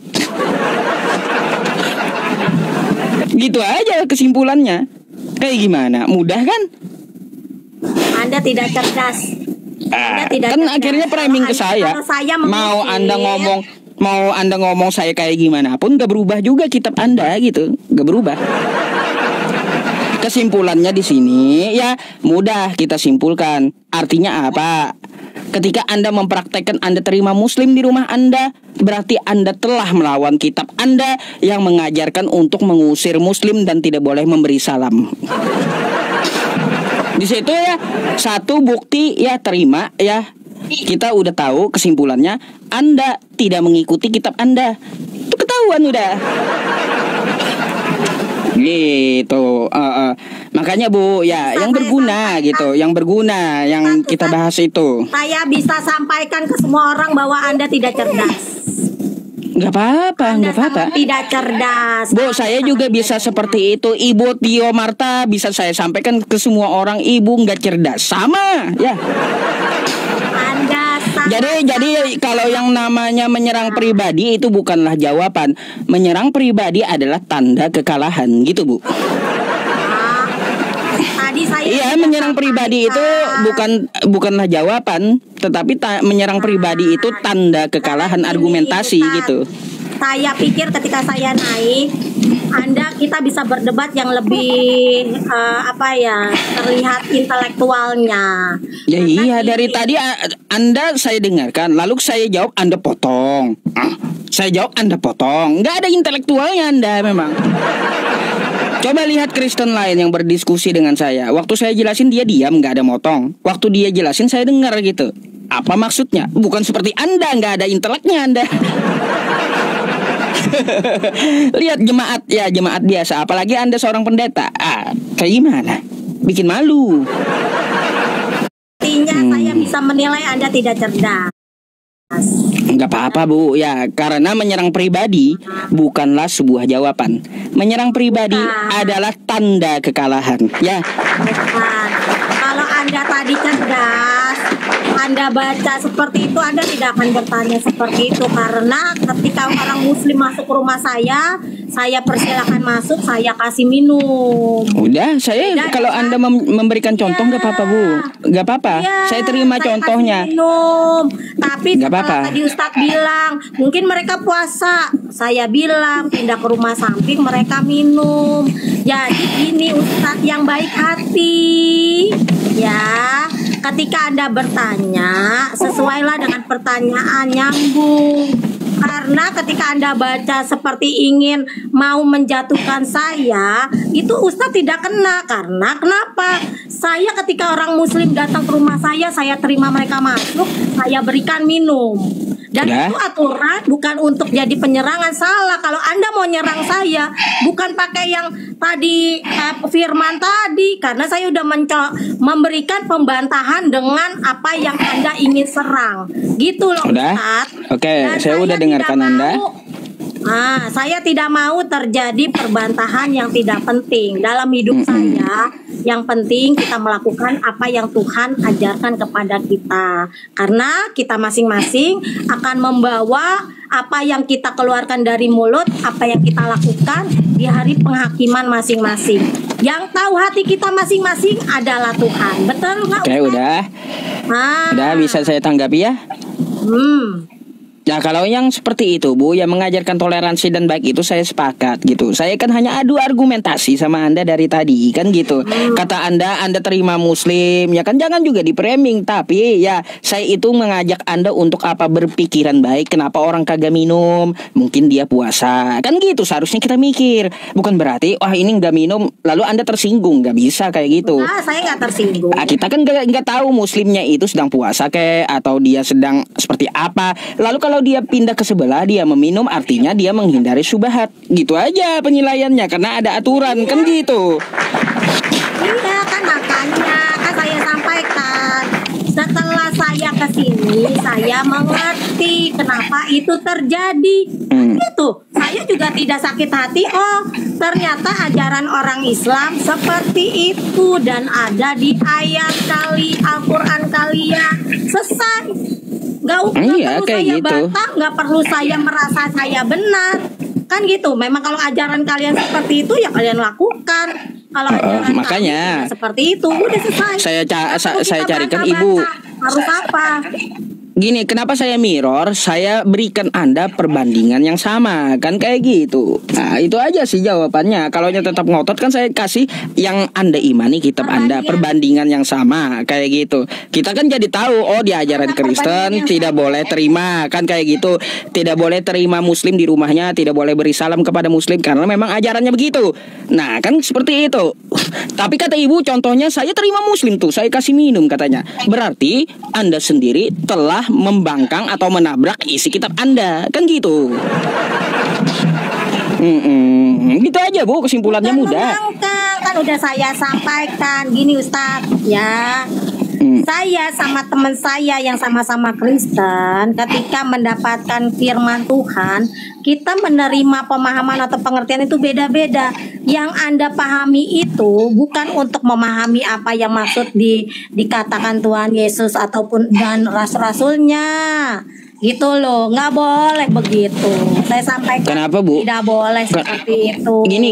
Speaker 1: Gitu aja kesimpulannya. Kayak gimana? Mudah kan?
Speaker 2: Anda tidak cerdas.
Speaker 1: Kan akhirnya framing ke saya.
Speaker 2: Kalau saya
Speaker 1: mau Anda ngomong Mau Anda ngomong saya kayak gimana pun gak berubah juga kitab Anda gitu, gak berubah. Kesimpulannya di sini ya mudah kita simpulkan. Artinya apa? Ketika Anda mempraktekkan Anda terima Muslim di rumah Anda, berarti Anda telah melawan kitab Anda yang mengajarkan untuk mengusir Muslim dan tidak boleh memberi salam. Di situ ya satu bukti ya terima ya. Kita udah tahu kesimpulannya Anda tidak mengikuti kitab Anda. Itu ketahuan udah. Gitu. Makanya Bu ya yang berguna gitu, yang berguna yang kita bahas itu.
Speaker 2: Saya bisa sampaikan ke semua orang bahwa Anda tidak cerdas.
Speaker 1: Nggak apa-apa, nggak apa-apa.
Speaker 2: Tidak cerdas.
Speaker 1: Bu, saya juga bisa seperti itu. Ibu Tio Marta bisa saya sampaikan ke semua orang, ibu nggak cerdas. Sama, ya. Jadi kalau yang namanya menyerang pribadi itu bukanlah jawaban. Menyerang pribadi adalah tanda kekalahan, gitu Bu.
Speaker 2: Tadi saya
Speaker 1: iya, menyerang pribadi itu bukanlah jawaban, tetapi menyerang pribadi itu tanda kekalahan argumentasi gitu.
Speaker 2: Saya pikir ketika saya naik, kita bisa berdebat yang lebih terlihat intelektualnya.
Speaker 1: Ya iya, dari tadi Anda saya dengarkan, lalu saya jawab Anda potong. Saya jawab Anda potong. Nggak ada intelektualnya Anda memang. Coba lihat Kristen lain yang berdiskusi dengan saya. Waktu saya jelasin dia diam, nggak ada motong. Waktu dia jelasin saya dengar gitu. Apa maksudnya? Bukan seperti Anda, nggak ada inteleknya Anda. Lihat jemaat biasa, apalagi Anda seorang pendeta. Kayak gimana? Bikin malu.
Speaker 2: Artinya saya bisa menilai Anda tidak cerdas.
Speaker 1: Enggak apa-apa Bu, ya karena menyerang pribadi bukanlah sebuah jawaban. Menyerang pribadi adalah tanda kekalahan. Ya.
Speaker 2: Kalau Anda tadi cerdas, Anda baca seperti itu, Anda tidak akan bertanya seperti itu. Karena ketika orang Muslim masuk ke rumah saya persilakan masuk, saya kasih minum.
Speaker 1: Udah, kalau Anda memberikan contoh nggak apa-apa Bu, nggak apa-apa. Saya terima contohnya.
Speaker 2: Minum. Tapi
Speaker 1: nggak apa-apa.
Speaker 2: Tadi Ustadz bilang mungkin mereka puasa, saya bilang pindah ke rumah samping mereka minum. Jadi ini Ustadz yang baik hati, ya. Ketika Anda bertanya, sesuailah dengan pertanyaan, nyambung. Karena ketika Anda baca seperti ingin mau menjatuhkan saya, itu Ustadz tidak kena. Karena kenapa? Saya ketika orang Muslim datang ke rumah saya terima mereka masuk, saya berikan minum. Dan itu aturan, bukan untuk jadi penyerangan. Salah kalau Anda mau nyerang saya, bukan pakai yang tadi firman tadi. Karena saya udah memberikan pembantahan dengan apa yang Anda ingin serang. Gitu loh Ustaz.
Speaker 1: Oke, saya udah dengarkan Anda.
Speaker 2: Saya tidak mau terjadi perbantahan yang tidak penting dalam hidup saya. Yang penting kita melakukan apa yang Tuhan ajarkan kepada kita. Karena kita masing-masing akan membawa apa yang kita keluarkan dari mulut, apa yang kita lakukan di hari penghakiman masing-masing. Yang tahu hati kita masing-masing adalah Tuhan. Betul nggak?
Speaker 1: Oke, udah. Udah bisa saya tanggapi ya? Nah kalau yang seperti itu Bu, yang mengajarkan toleransi dan baik itu saya sepakat gitu. Saya kan hanya adu argumentasi sama Anda dari tadi kan gitu. Kata Anda terima Muslim, ya kan jangan juga di-framing. Tapi ya saya itu mengajak Anda untuk apa, berpikiran baik. Kenapa orang kagak minum? Mungkin dia puasa. Kan gitu seharusnya kita mikir. Bukan berarti wah ini nggak minum lalu Anda tersinggung. Nggak bisa kayak gitu.
Speaker 2: Saya nggak tersinggung.
Speaker 1: Kita kan nggak tahu Muslimnya itu sedang puasa atau dia sedang seperti apa. Lalu kalau dia pindah ke sebelah, dia meminum, artinya dia menghindari syubhat. Gitu aja penilaiannya, karena ada aturan kan gitu.
Speaker 2: Iya kan, makanya kan saya sampaikan. Setelah saya kesini, saya mengerti kenapa itu terjadi. Gitu. Saya juga tidak sakit hati. Oh, ternyata ajaran orang Islam seperti itu dan ada di ayat Al-Quran kalian. Selesai. Gak perlu saya bantah, gak perlu saya merasa saya benar. Kan gitu. Memang kalau ajaran kalian seperti itu ya kalian lakukan. Kalau ajaran
Speaker 1: makanya
Speaker 2: seperti itu udah selesai.
Speaker 1: Saya carikan Ibu.
Speaker 2: Harus apa?
Speaker 1: Gini, kenapa saya mirror? Saya berikan Anda perbandingan yang sama, kan kayak gitu. Nah, itu aja sih jawabannya. Kalau tetap ngotot kan saya kasih yang Anda imani kitab Anda, perbandingan yang sama, kayak gitu. Kita kan jadi tahu, oh di ajaran Kristen tidak boleh terima, kan kayak gitu. Tidak boleh terima Muslim di rumahnya, tidak boleh beri salam kepada Muslim karena memang ajarannya begitu. Nah, kan seperti itu. Tapi kata ibu, contohnya saya terima Muslim tuh, saya kasih minum katanya. Berarti Anda sendiri telah membangkang atau menabrak isi kitab Anda, kan gitu. Gitu aja Bu, kesimpulannya mudah.
Speaker 2: Kan udah saya sampaikan gini Ustadz ya. Saya sama teman saya yang sama-sama Kristen, ketika mendapatkan firman Tuhan, kita menerima pemahaman atau pengertian itu beda-beda. Yang Anda pahami itu bukan untuk memahami apa yang maksud dikatakan Tuhan Yesus ataupun dan rasul-rasulnya. Gitu loh, nggak boleh begitu. Saya sampaikan.
Speaker 1: Kenapa Bu?
Speaker 2: Tidak boleh seperti itu.
Speaker 1: Gini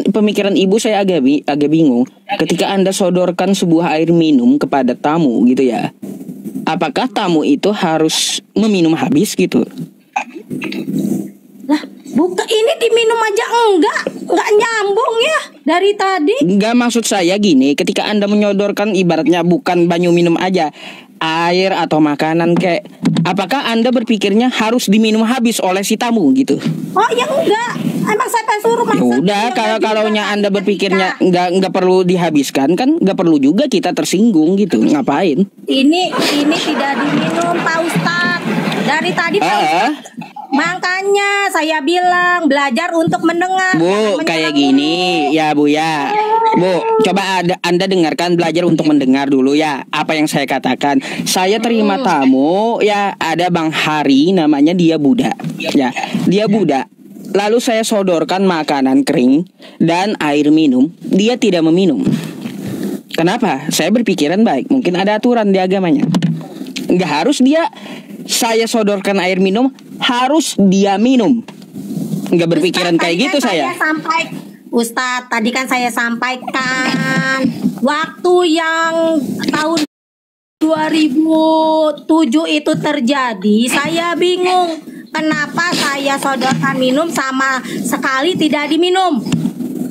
Speaker 1: pemikiran ibu saya agak bingung. Ketika Anda sodorkan sebuah air minum kepada tamu gitu ya, apakah tamu itu harus meminum habis gitu?
Speaker 2: Lah, bukan ini diminum aja enggak nyambung ya dari tadi.
Speaker 1: Enggak, maksud saya gini, ketika Anda menyodorkan ibaratnya bukan banyu minum aja, air atau makanan kayak, apakah Anda berpikirnya harus diminum habis oleh si tamu gitu?
Speaker 2: Oh ya enggak, emang saya suruh masak.
Speaker 1: Ya udah, kalau Anda berpikirnya enggak perlu dihabiskan, kan enggak perlu juga kita tersinggung gitu. Ngapain?
Speaker 2: Ini tidak diminum Pak Ustadz. Dari tadi Pak Ustadz. Makanya saya bilang belajar untuk mendengar.
Speaker 1: Bu, kayak gini ya Bu ya. Bu, coba Anda dengarkan, belajar untuk mendengar dulu ya apa yang saya katakan. Saya terima tamu ya, ada Bang Hari, namanya dia Buddha. Ya, dia Buddha. Lalu saya sodorkan makanan kering dan air minum, dia tidak meminum. Kenapa? Saya berpikiran baik, mungkin ada aturan di agamanya. Enggak harus saya sodorkan air minum, harus dia minum. Enggak berpikiran Ustadz, kayak gitu saya.
Speaker 2: Ustadz, tadi kan saya sampaikan waktu yang tahun 2007 itu terjadi, saya bingung kenapa saya sodorkan minum sama sekali tidak diminum.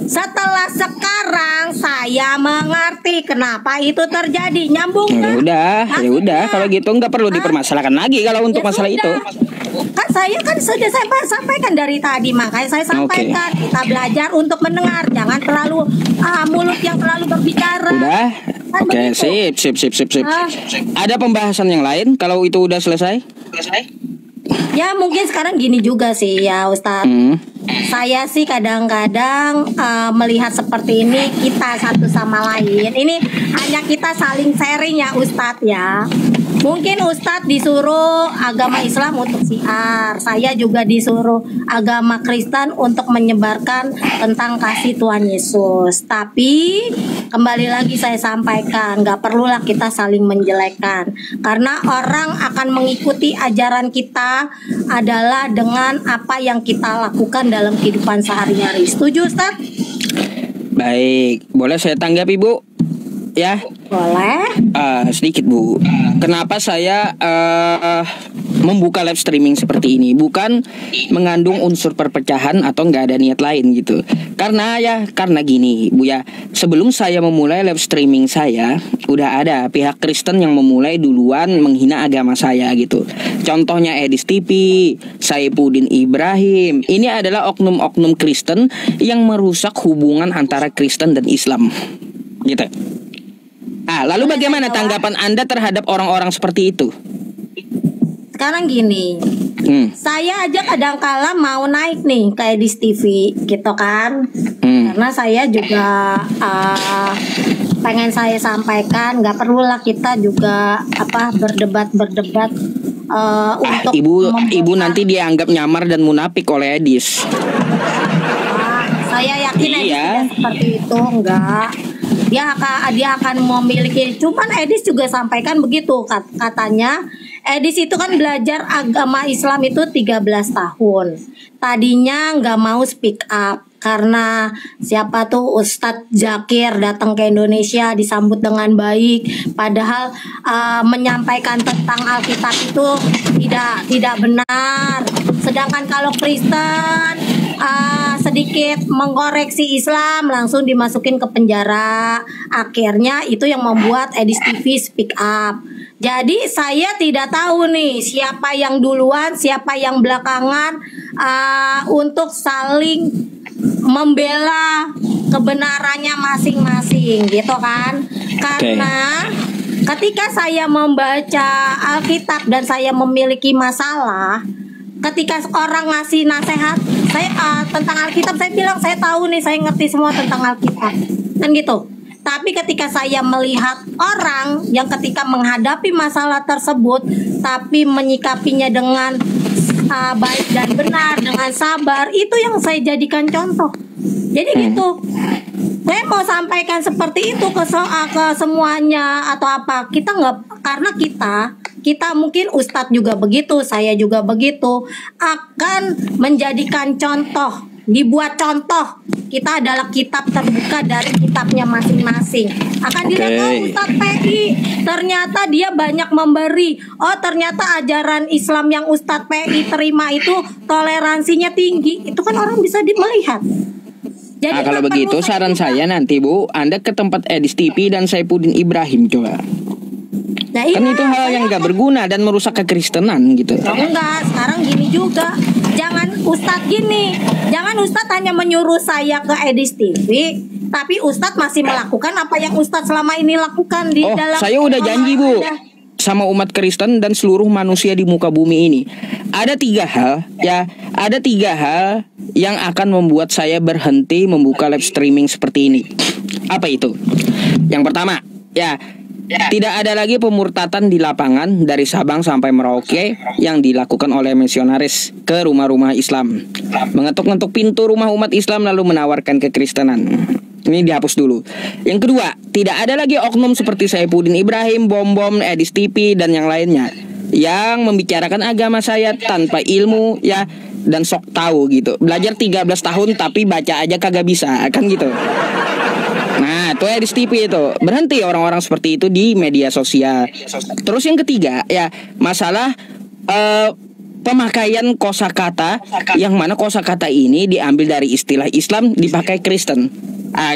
Speaker 2: Setelah sekarang saya mengerti kenapa itu terjadi. Nyambung kan?
Speaker 1: Ya udah kalau gitu nggak perlu dipermasalahkan lagi kalau untuk masalah itu.
Speaker 2: Kan saya sudah saya sampaikan dari tadi, makanya saya sampaikan kita belajar untuk mendengar, jangan terlalu mulut yang terlalu berbicara.
Speaker 1: Udah. Oke, sip. Ada pembahasan yang lain kalau itu udah selesai?
Speaker 2: Ya mungkin sekarang gini juga sih ya Ustadz. Saya sih kadang-kadang melihat seperti ini, kita satu sama lain. Ini hanya kita saling sharing ya Ustadz ya. Mungkin Ustadz disuruh agama Islam untuk siar, saya juga disuruh agama Kristen untuk menyebarkan tentang kasih Tuhan Yesus. Tapi kembali lagi saya sampaikan, gak perlulah kita saling menjelekkan, karena orang akan mengikuti ajaran kita adalah dengan apa yang kita lakukan dalam kehidupan sehari-hari. Setuju Ustadz?
Speaker 1: Baik, boleh saya tanggapi Bu? Ya,
Speaker 2: boleh.
Speaker 1: Sedikit Bu. Kenapa saya membuka live streaming seperti ini? Bukan mengandung unsur perpecahan atau nggak ada niat lain gitu. Karena gini Bu ya. Sebelum saya memulai live streaming saya, udah ada pihak Kristen yang memulai duluan menghina agama saya gitu. Contohnya Edis TV, Saifuddin Ibrahim. Ini adalah oknum-oknum Kristen yang merusak hubungan antara Kristen dan Islam. Gitu. Lalu bagaimana tanggapan Anda terhadap orang-orang seperti itu?
Speaker 2: Sekarang gini, saya aja kadang-kala mau naik nih kayak di TV gitu kan, karena saya juga pengen saya sampaikan, nggak perlulah kita juga berdebat untuk
Speaker 1: ibu nanti dianggap nyamar dan munafik oleh Edis.
Speaker 2: Saya yakin Edis tidak seperti itu, enggak. Dia akan memiliki, cuman Edis juga sampaikan begitu katanya. Edis itu kan belajar agama Islam itu 13 tahun. Tadinya nggak mau speak up karena siapa tuh Ustadz Zakir datang ke Indonesia disambut dengan baik, padahal menyampaikan tentang Alkitab itu tidak benar. Sedangkan kalau Kristen sedikit mengkoreksi Islam langsung dimasukin ke penjara. Akhirnya itu yang membuat Edis TV speak up. Jadi saya tidak tahu nih siapa yang duluan, siapa yang belakangan untuk saling membela kebenarannya masing-masing gitu kan. Karena ketika saya membaca Alkitab dan saya memiliki masalah, ketika orang ngasih nasihat saya tentang Alkitab, saya bilang saya tahu nih, saya ngerti semua tentang Alkitab kan gitu. Tapi ketika saya melihat orang yang ketika menghadapi masalah tersebut tapi menyikapinya dengan baik dan benar, dengan sabar, itu yang saya jadikan contoh. Jadi gitu. Saya mau sampaikan seperti itu ke semuanya atau apa. Kita nggak, karena kita mungkin Ustadz juga begitu, saya juga begitu, akan menjadikan contoh, dibuat contoh. Kita adalah kitab terbuka dari kitabnya masing-masing. Akan dilihat, oh Ustadz PI ternyata dia banyak memberi. Oh ternyata ajaran Islam yang Ustadz PI terima itu toleransinya tinggi. Itu kan orang bisa melihat. Jadi
Speaker 1: kalau begitu saran saya nanti Bu, Anda ke tempat Edis TV dan Saifuddin Ibrahim coba.
Speaker 2: Nah,
Speaker 1: kan itu hal yang gak berguna dan merusak kekristenan gitu.
Speaker 2: Enggak, sekarang gini juga. Jangan Ustadz gini. Jangan Ustadz hanya menyuruh saya ke Edis TV, tapi Ustadz masih melakukan apa yang Ustadz selama ini lakukan di dalam.
Speaker 1: Saya udah janji Bu sama umat Kristen dan seluruh manusia di muka bumi ini. Ada 3 hal ya, ada 3 hal yang akan membuat saya berhenti membuka live streaming seperti ini. Apa itu? Yang pertama, ya, tidak ada lagi pemurtatan di lapangan dari Sabang sampai Merauke yang dilakukan oleh misionaris ke rumah-rumah Islam, mengetuk-ngetuk pintu rumah umat Islam lalu menawarkan kekristenan. Ini dihapus dulu. Yang kedua, tidak ada lagi oknum seperti Saifuddin Ibrahim, Bom, Edis TV dan yang lainnya yang membicarakan agama saya tanpa ilmu ya, dan sok tahu gitu. Belajar 13 tahun tapi baca aja kagak bisa, kan gitu. Nah, itu Edis TV itu. Berhenti orang-orang seperti itu di media sosial. Terus yang ketiga, ya, masalah pemakaian kosakata, yang mana kosakata ini diambil dari istilah Islam dipakai Kristen.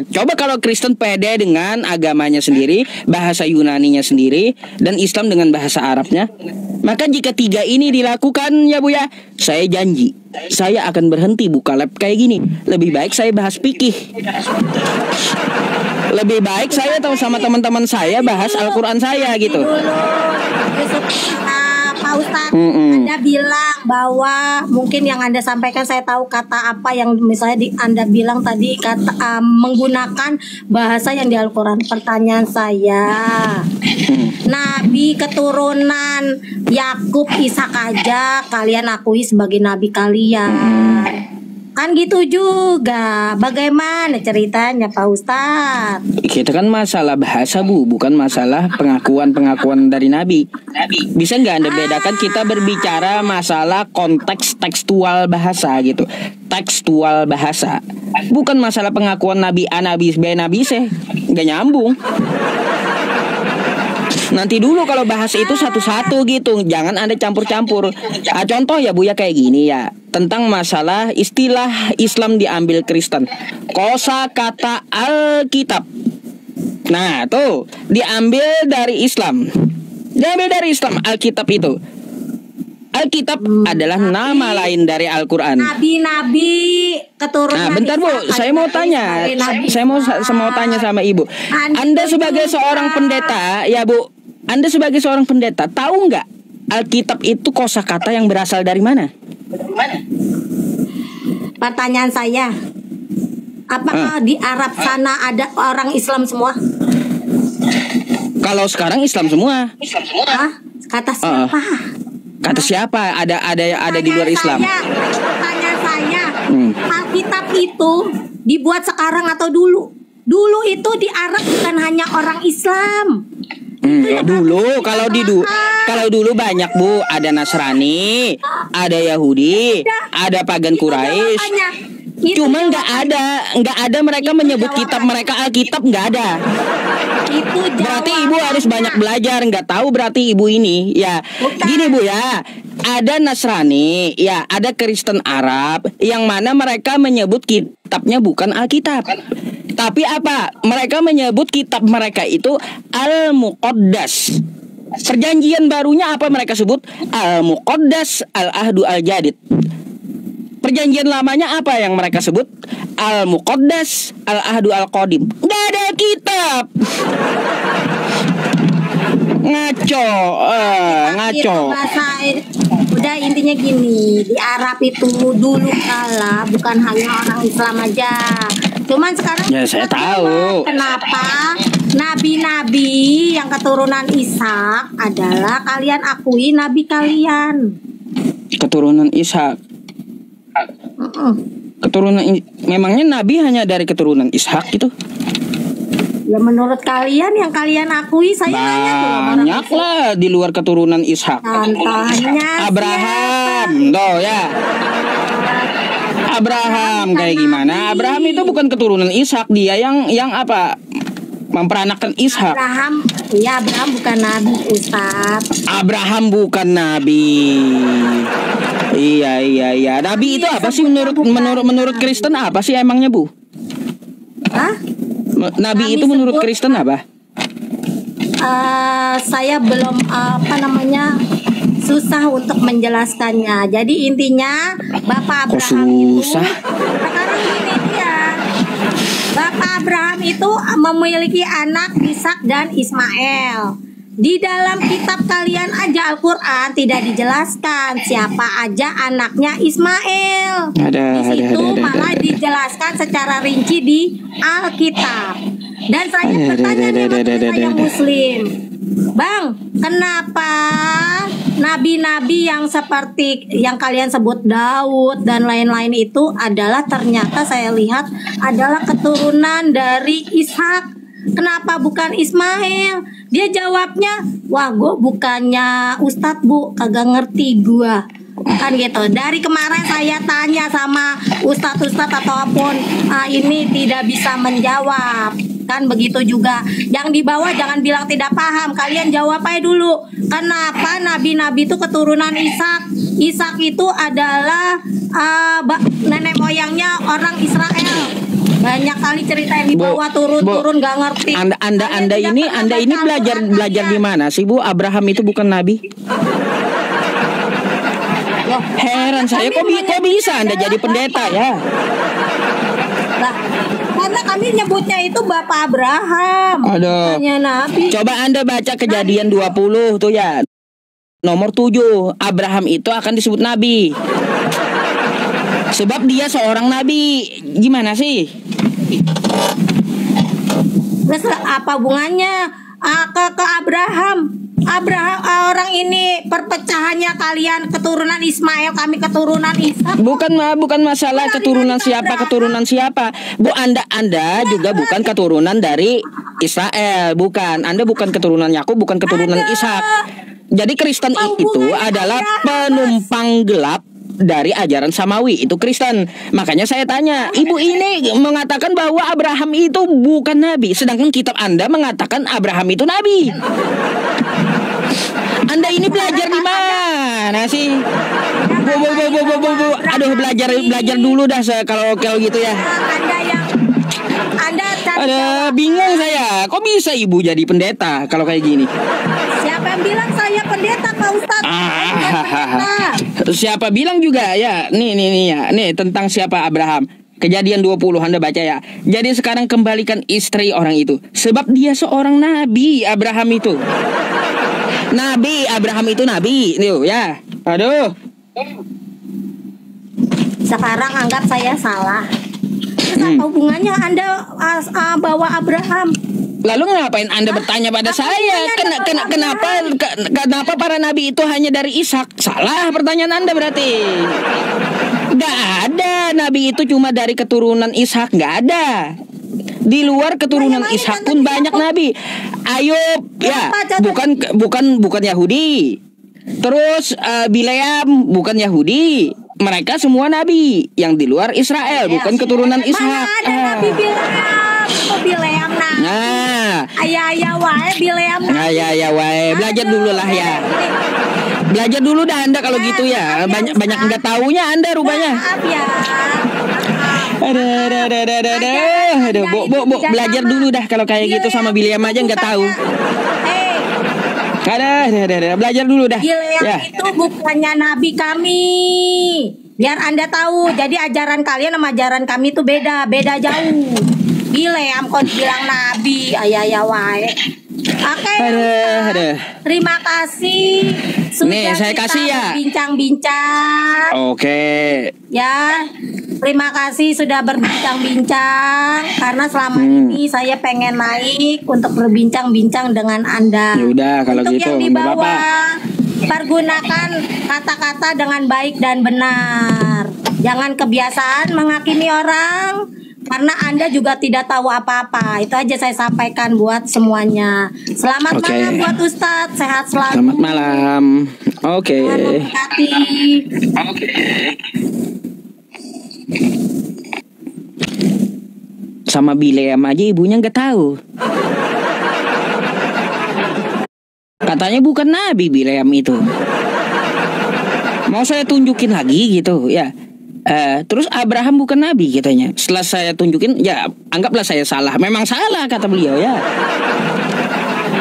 Speaker 1: Coba kalau Kristen pede dengan agamanya sendiri, bahasa Yunaninya sendiri, dan Islam dengan bahasa Arabnya, maka jika 3 ini dilakukan ya Bu ya, saya janji saya akan berhenti buka lab kayak gini. Lebih baik saya bahas fikih. Lebih baik saya tahu sama teman-teman saya bahas Al-Quran saya gitu.
Speaker 2: Pak Ustadz, Anda bilang bahwa mungkin yang Anda sampaikan, saya tahu kata apa yang misalnya Anda bilang tadi, kata menggunakan bahasa yang di Al-Quran. Pertanyaan saya, Nabi keturunan Yakub, Ishak aja kalian akui sebagai nabi kalian. Kan gitu juga. Bagaimana ceritanya Pak Ustadz?
Speaker 1: Kita kan masalah bahasa Bu, bukan masalah pengakuan-pengakuan dari Nabi. Bisa nggak Anda bedakan? Kita berbicara masalah konteks tekstual bahasa gitu. Tekstual bahasa, bukan masalah pengakuan Nabi A, Nabi B, Nabi C. Nggak nyambung. Nanti dulu kalau bahas itu satu-satu gitu, jangan Anda campur-campur. Contoh ya Bu ya kayak gini ya, tentang masalah istilah Islam diambil Kristen. Kosakata Alkitab, nah tuh diambil dari Islam. Diambil dari Islam. Alkitab itu, Alkitab adalah nama lain dari Al-Quran.
Speaker 2: Nabi-nabi keturunan.
Speaker 1: Nah, bentar Bu, saya mau tanya. Saya mau tanya sama Ibu. Anda sebagai seorang pendeta, ya Bu, Anda sebagai seorang pendeta, tahu nggak Alkitab itu kosakata yang berasal dari mana?
Speaker 2: Pertanyaan saya, apakah di Arab sana ada orang Islam semua?
Speaker 1: Kalau sekarang Islam semua.
Speaker 2: Kata siapa?
Speaker 1: Kata siapa? Ada di luar Islam.
Speaker 2: Pertanyaan saya, Alkitab itu dibuat sekarang atau dulu? Dulu itu di Arab bukan hanya orang Islam. Kalau dulu banyak Bu, ada Nasrani, ada Yahudi, ada pagan Quraisy.
Speaker 1: Cuma nggak ada mereka menyebut kitab mereka Alkitab, nggak ada.
Speaker 2: Itu
Speaker 1: Berarti ibu harus banyak belajar, nggak tahu berarti ibu ini ya.
Speaker 2: Bukan.
Speaker 1: Gini bu ya, ada Nasrani, ya ada Kristen Arab yang mana mereka menyebut kitabnya bukan Alkitab. Tapi apa? Mereka menyebut kitab mereka itu Al-Muqaddas. Perjanjian barunya apa mereka sebut? Al-Muqaddas, Al-Ahdu Al-Jadid. Perjanjian lamanya apa yang mereka sebut? Al-Muqaddas, Al-Ahdu Al-Qadim. Nggak ada kitab. Ngaco.
Speaker 2: Udah intinya gini, di Arab itu dulu kala bukan hanya orang Islam aja. Cuman sekarang
Speaker 1: Ya saya tahu.
Speaker 2: kenapa nabi-nabi yang keturunan Ishak adalah kalian akui nabi kalian.
Speaker 1: Keturunan Ishak. Memangnya nabi hanya dari keturunan Ishak gitu?
Speaker 2: Ya menurut kalian yang kalian akui, saya nanya tuh sama orang
Speaker 1: Banyak lah di luar keturunan Ishak.
Speaker 2: Contohnya
Speaker 1: Abraham, tuh ya. Abraham kayak gimana? Abraham itu bukan keturunan Ishak, dia yang apa? Memperanakan Ishak.
Speaker 2: Abraham bukan nabi, Ustaz.
Speaker 1: Abraham bukan nabi. Iya. Nabi itu apa sih menurut Kristen apa sih emangnya, Bu?
Speaker 2: Hah?
Speaker 1: Nabi itu menurut Kristen apa?
Speaker 2: Saya belum susah untuk menjelaskannya. Jadi intinya Bapak Abraham itu sekarang gini dia. Bapak Abraham itu memiliki anak Ishak dan Ismail. Di dalam kitab kalian aja Al-Quran tidak dijelaskan siapa aja anaknya Ismail. Di situ malah dijelaskan secara rinci di Alkitab. Dan saya bertanya nih waktu saya Muslim, Bang, kenapa nabi-nabi yang seperti yang kalian sebut Daud dan lain-lain itu adalah ternyata saya lihat adalah keturunan dari Ishak? Kenapa bukan Ismail? Dia jawabnya, wah gue bukannya Ustadz bu, kagak ngerti gue. Kan gitu. Dari kemarin saya tanya sama Ustadz-Ustadz ataupun ini tidak bisa menjawab. Kan begitu juga. Yang di bawah jangan bilang tidak paham. Kalian jawab aja dulu. Kenapa nabi-nabi itu keturunan Ishak? Ishak itu adalah nenek moyangnya orang Israel. Banyak kali cerita yang dibawa turun gak ngerti.
Speaker 1: Anda ini belajar di mana sih Bu? Abraham itu bukan nabi? Heran saya kok bisa Anda jadi pendeta ya?
Speaker 2: Lah, karena kami nyebutnya itu Bapak Abraham.
Speaker 1: Aduh.
Speaker 2: Nabi.
Speaker 1: Coba Anda baca Kejadian 20 tuh ya. Nomor 7, Abraham itu akan disebut nabi. Sebab dia seorang nabi. Gimana sih?
Speaker 2: Terus apa hubungannya ke Abraham? Orang ini perpecahannya kalian keturunan Ismail, kami keturunan Ishak.
Speaker 1: Bukan masalah keturunan siapa. Bu, Anda juga bukan keturunan dari Israel, bukan. Anda bukan keturunan Yakub, bukan keturunan Ishak. Jadi Kristen itu adalah penumpang gelap dari ajaran Samawi, itu Kristen. Makanya saya tanya, ibu ini mengatakan bahwa Abraham itu bukan nabi, sedangkan kitab Anda mengatakan Abraham itu nabi. Anda ini belajar di mana sih? Bu. Aduh, belajar dulu dah kalau gitu ya. Ada bingung saya. Kok bisa ibu jadi pendeta kalau kayak gini?
Speaker 2: Siapa yang bilang saya pendeta, Pak Ustadz?
Speaker 1: Siapa bilang juga ya? Nih ya. Nih tentang siapa Abraham. Kejadian 20 Anda baca ya. Jadi sekarang kembalikan istri orang itu, sebab dia seorang nabi. Abraham itu nabi. Abraham itu nabi. Nih ya. Aduh.
Speaker 2: Sekarang anggap saya salah. Terus apa hubungannya Anda bawa Abraham?
Speaker 1: Lalu ngapain Anda bertanya pada saya? Kenapa para nabi itu hanya dari Ishak? Salah pertanyaan Anda berarti. Gak ada nabi itu cuma dari keturunan Ishak, gak ada. Di luar keturunan Ishak pun banyak nabi. Ayub ya, bukan Yahudi. Terus Bileam bukan Yahudi. mereka semua nabi yang di luar Israel, bukan keturunan Ishak.
Speaker 2: Mana ada nabi Bileam? Kok Bileam nabi?
Speaker 1: Nah,
Speaker 2: Ayah wae Bileam nabi.
Speaker 1: ya wae, belajar dulu lah ya. Belajar dulu dah Anda kalau gitu ya. Banyak nggak taunya Anda rupanya.
Speaker 2: Maaf ya.
Speaker 1: Aduh, Bu, belajar dulu dah kalau kayak gitu sama Bileam aja nggak tahu. Ada, belajar dulu dah.
Speaker 2: Bileam
Speaker 1: Ya.
Speaker 2: itu bukannya nabi kami. Biar Anda tahu. Jadi ajaran kalian sama ajaran kami itu beda jauh. Bileam kok dibilang nabi, ayah wae. Oke,
Speaker 1: Ada.
Speaker 2: terima kasih sudah
Speaker 1: Nih, saya
Speaker 2: kita
Speaker 1: kasih ya.
Speaker 2: berbincang-bincang.
Speaker 1: Oke.
Speaker 2: Ya, terima kasih sudah berbincang-bincang karena selama ini saya pengen naik untuk berbincang-bincang dengan Anda.
Speaker 1: Ya udah kalau
Speaker 2: Untuk
Speaker 1: gitu
Speaker 2: yang di
Speaker 1: nggak apa-apa.
Speaker 2: bawah, pergunakan kata-kata dengan baik dan benar. Jangan kebiasaan menghakimi orang karena Anda juga tidak tahu apa-apa. Itu aja saya sampaikan buat semuanya. Selamat
Speaker 1: Oke.
Speaker 2: malam buat Ustadz, sehat selalu.
Speaker 1: Selamat malam. Oke.
Speaker 2: Tuhan memberkati.
Speaker 1: Sama Bileam aja ibunya nggak tahu. Katanya bukan nabi Bileam itu. Mau saya tunjukin lagi gitu ya. Terus Abraham bukan nabi katanya. Setelah saya tunjukin, ya anggaplah saya salah. Memang salah kata beliau ya.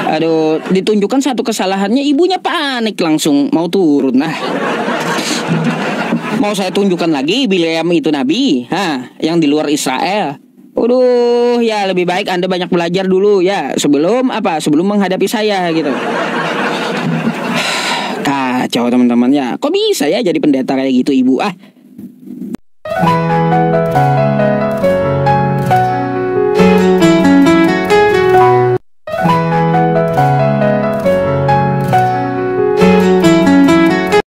Speaker 1: Aduh, ditunjukkan satu kesalahannya, ibunya panik langsung mau turun. Nah, mau saya tunjukkan lagi Bileam itu nabi, yang di luar Israel. Aduh, ya lebih baik Anda banyak belajar dulu ya sebelum menghadapi saya gitu. Kacau teman-teman ya. Kok bisa ya jadi pendeta kayak gitu ibu?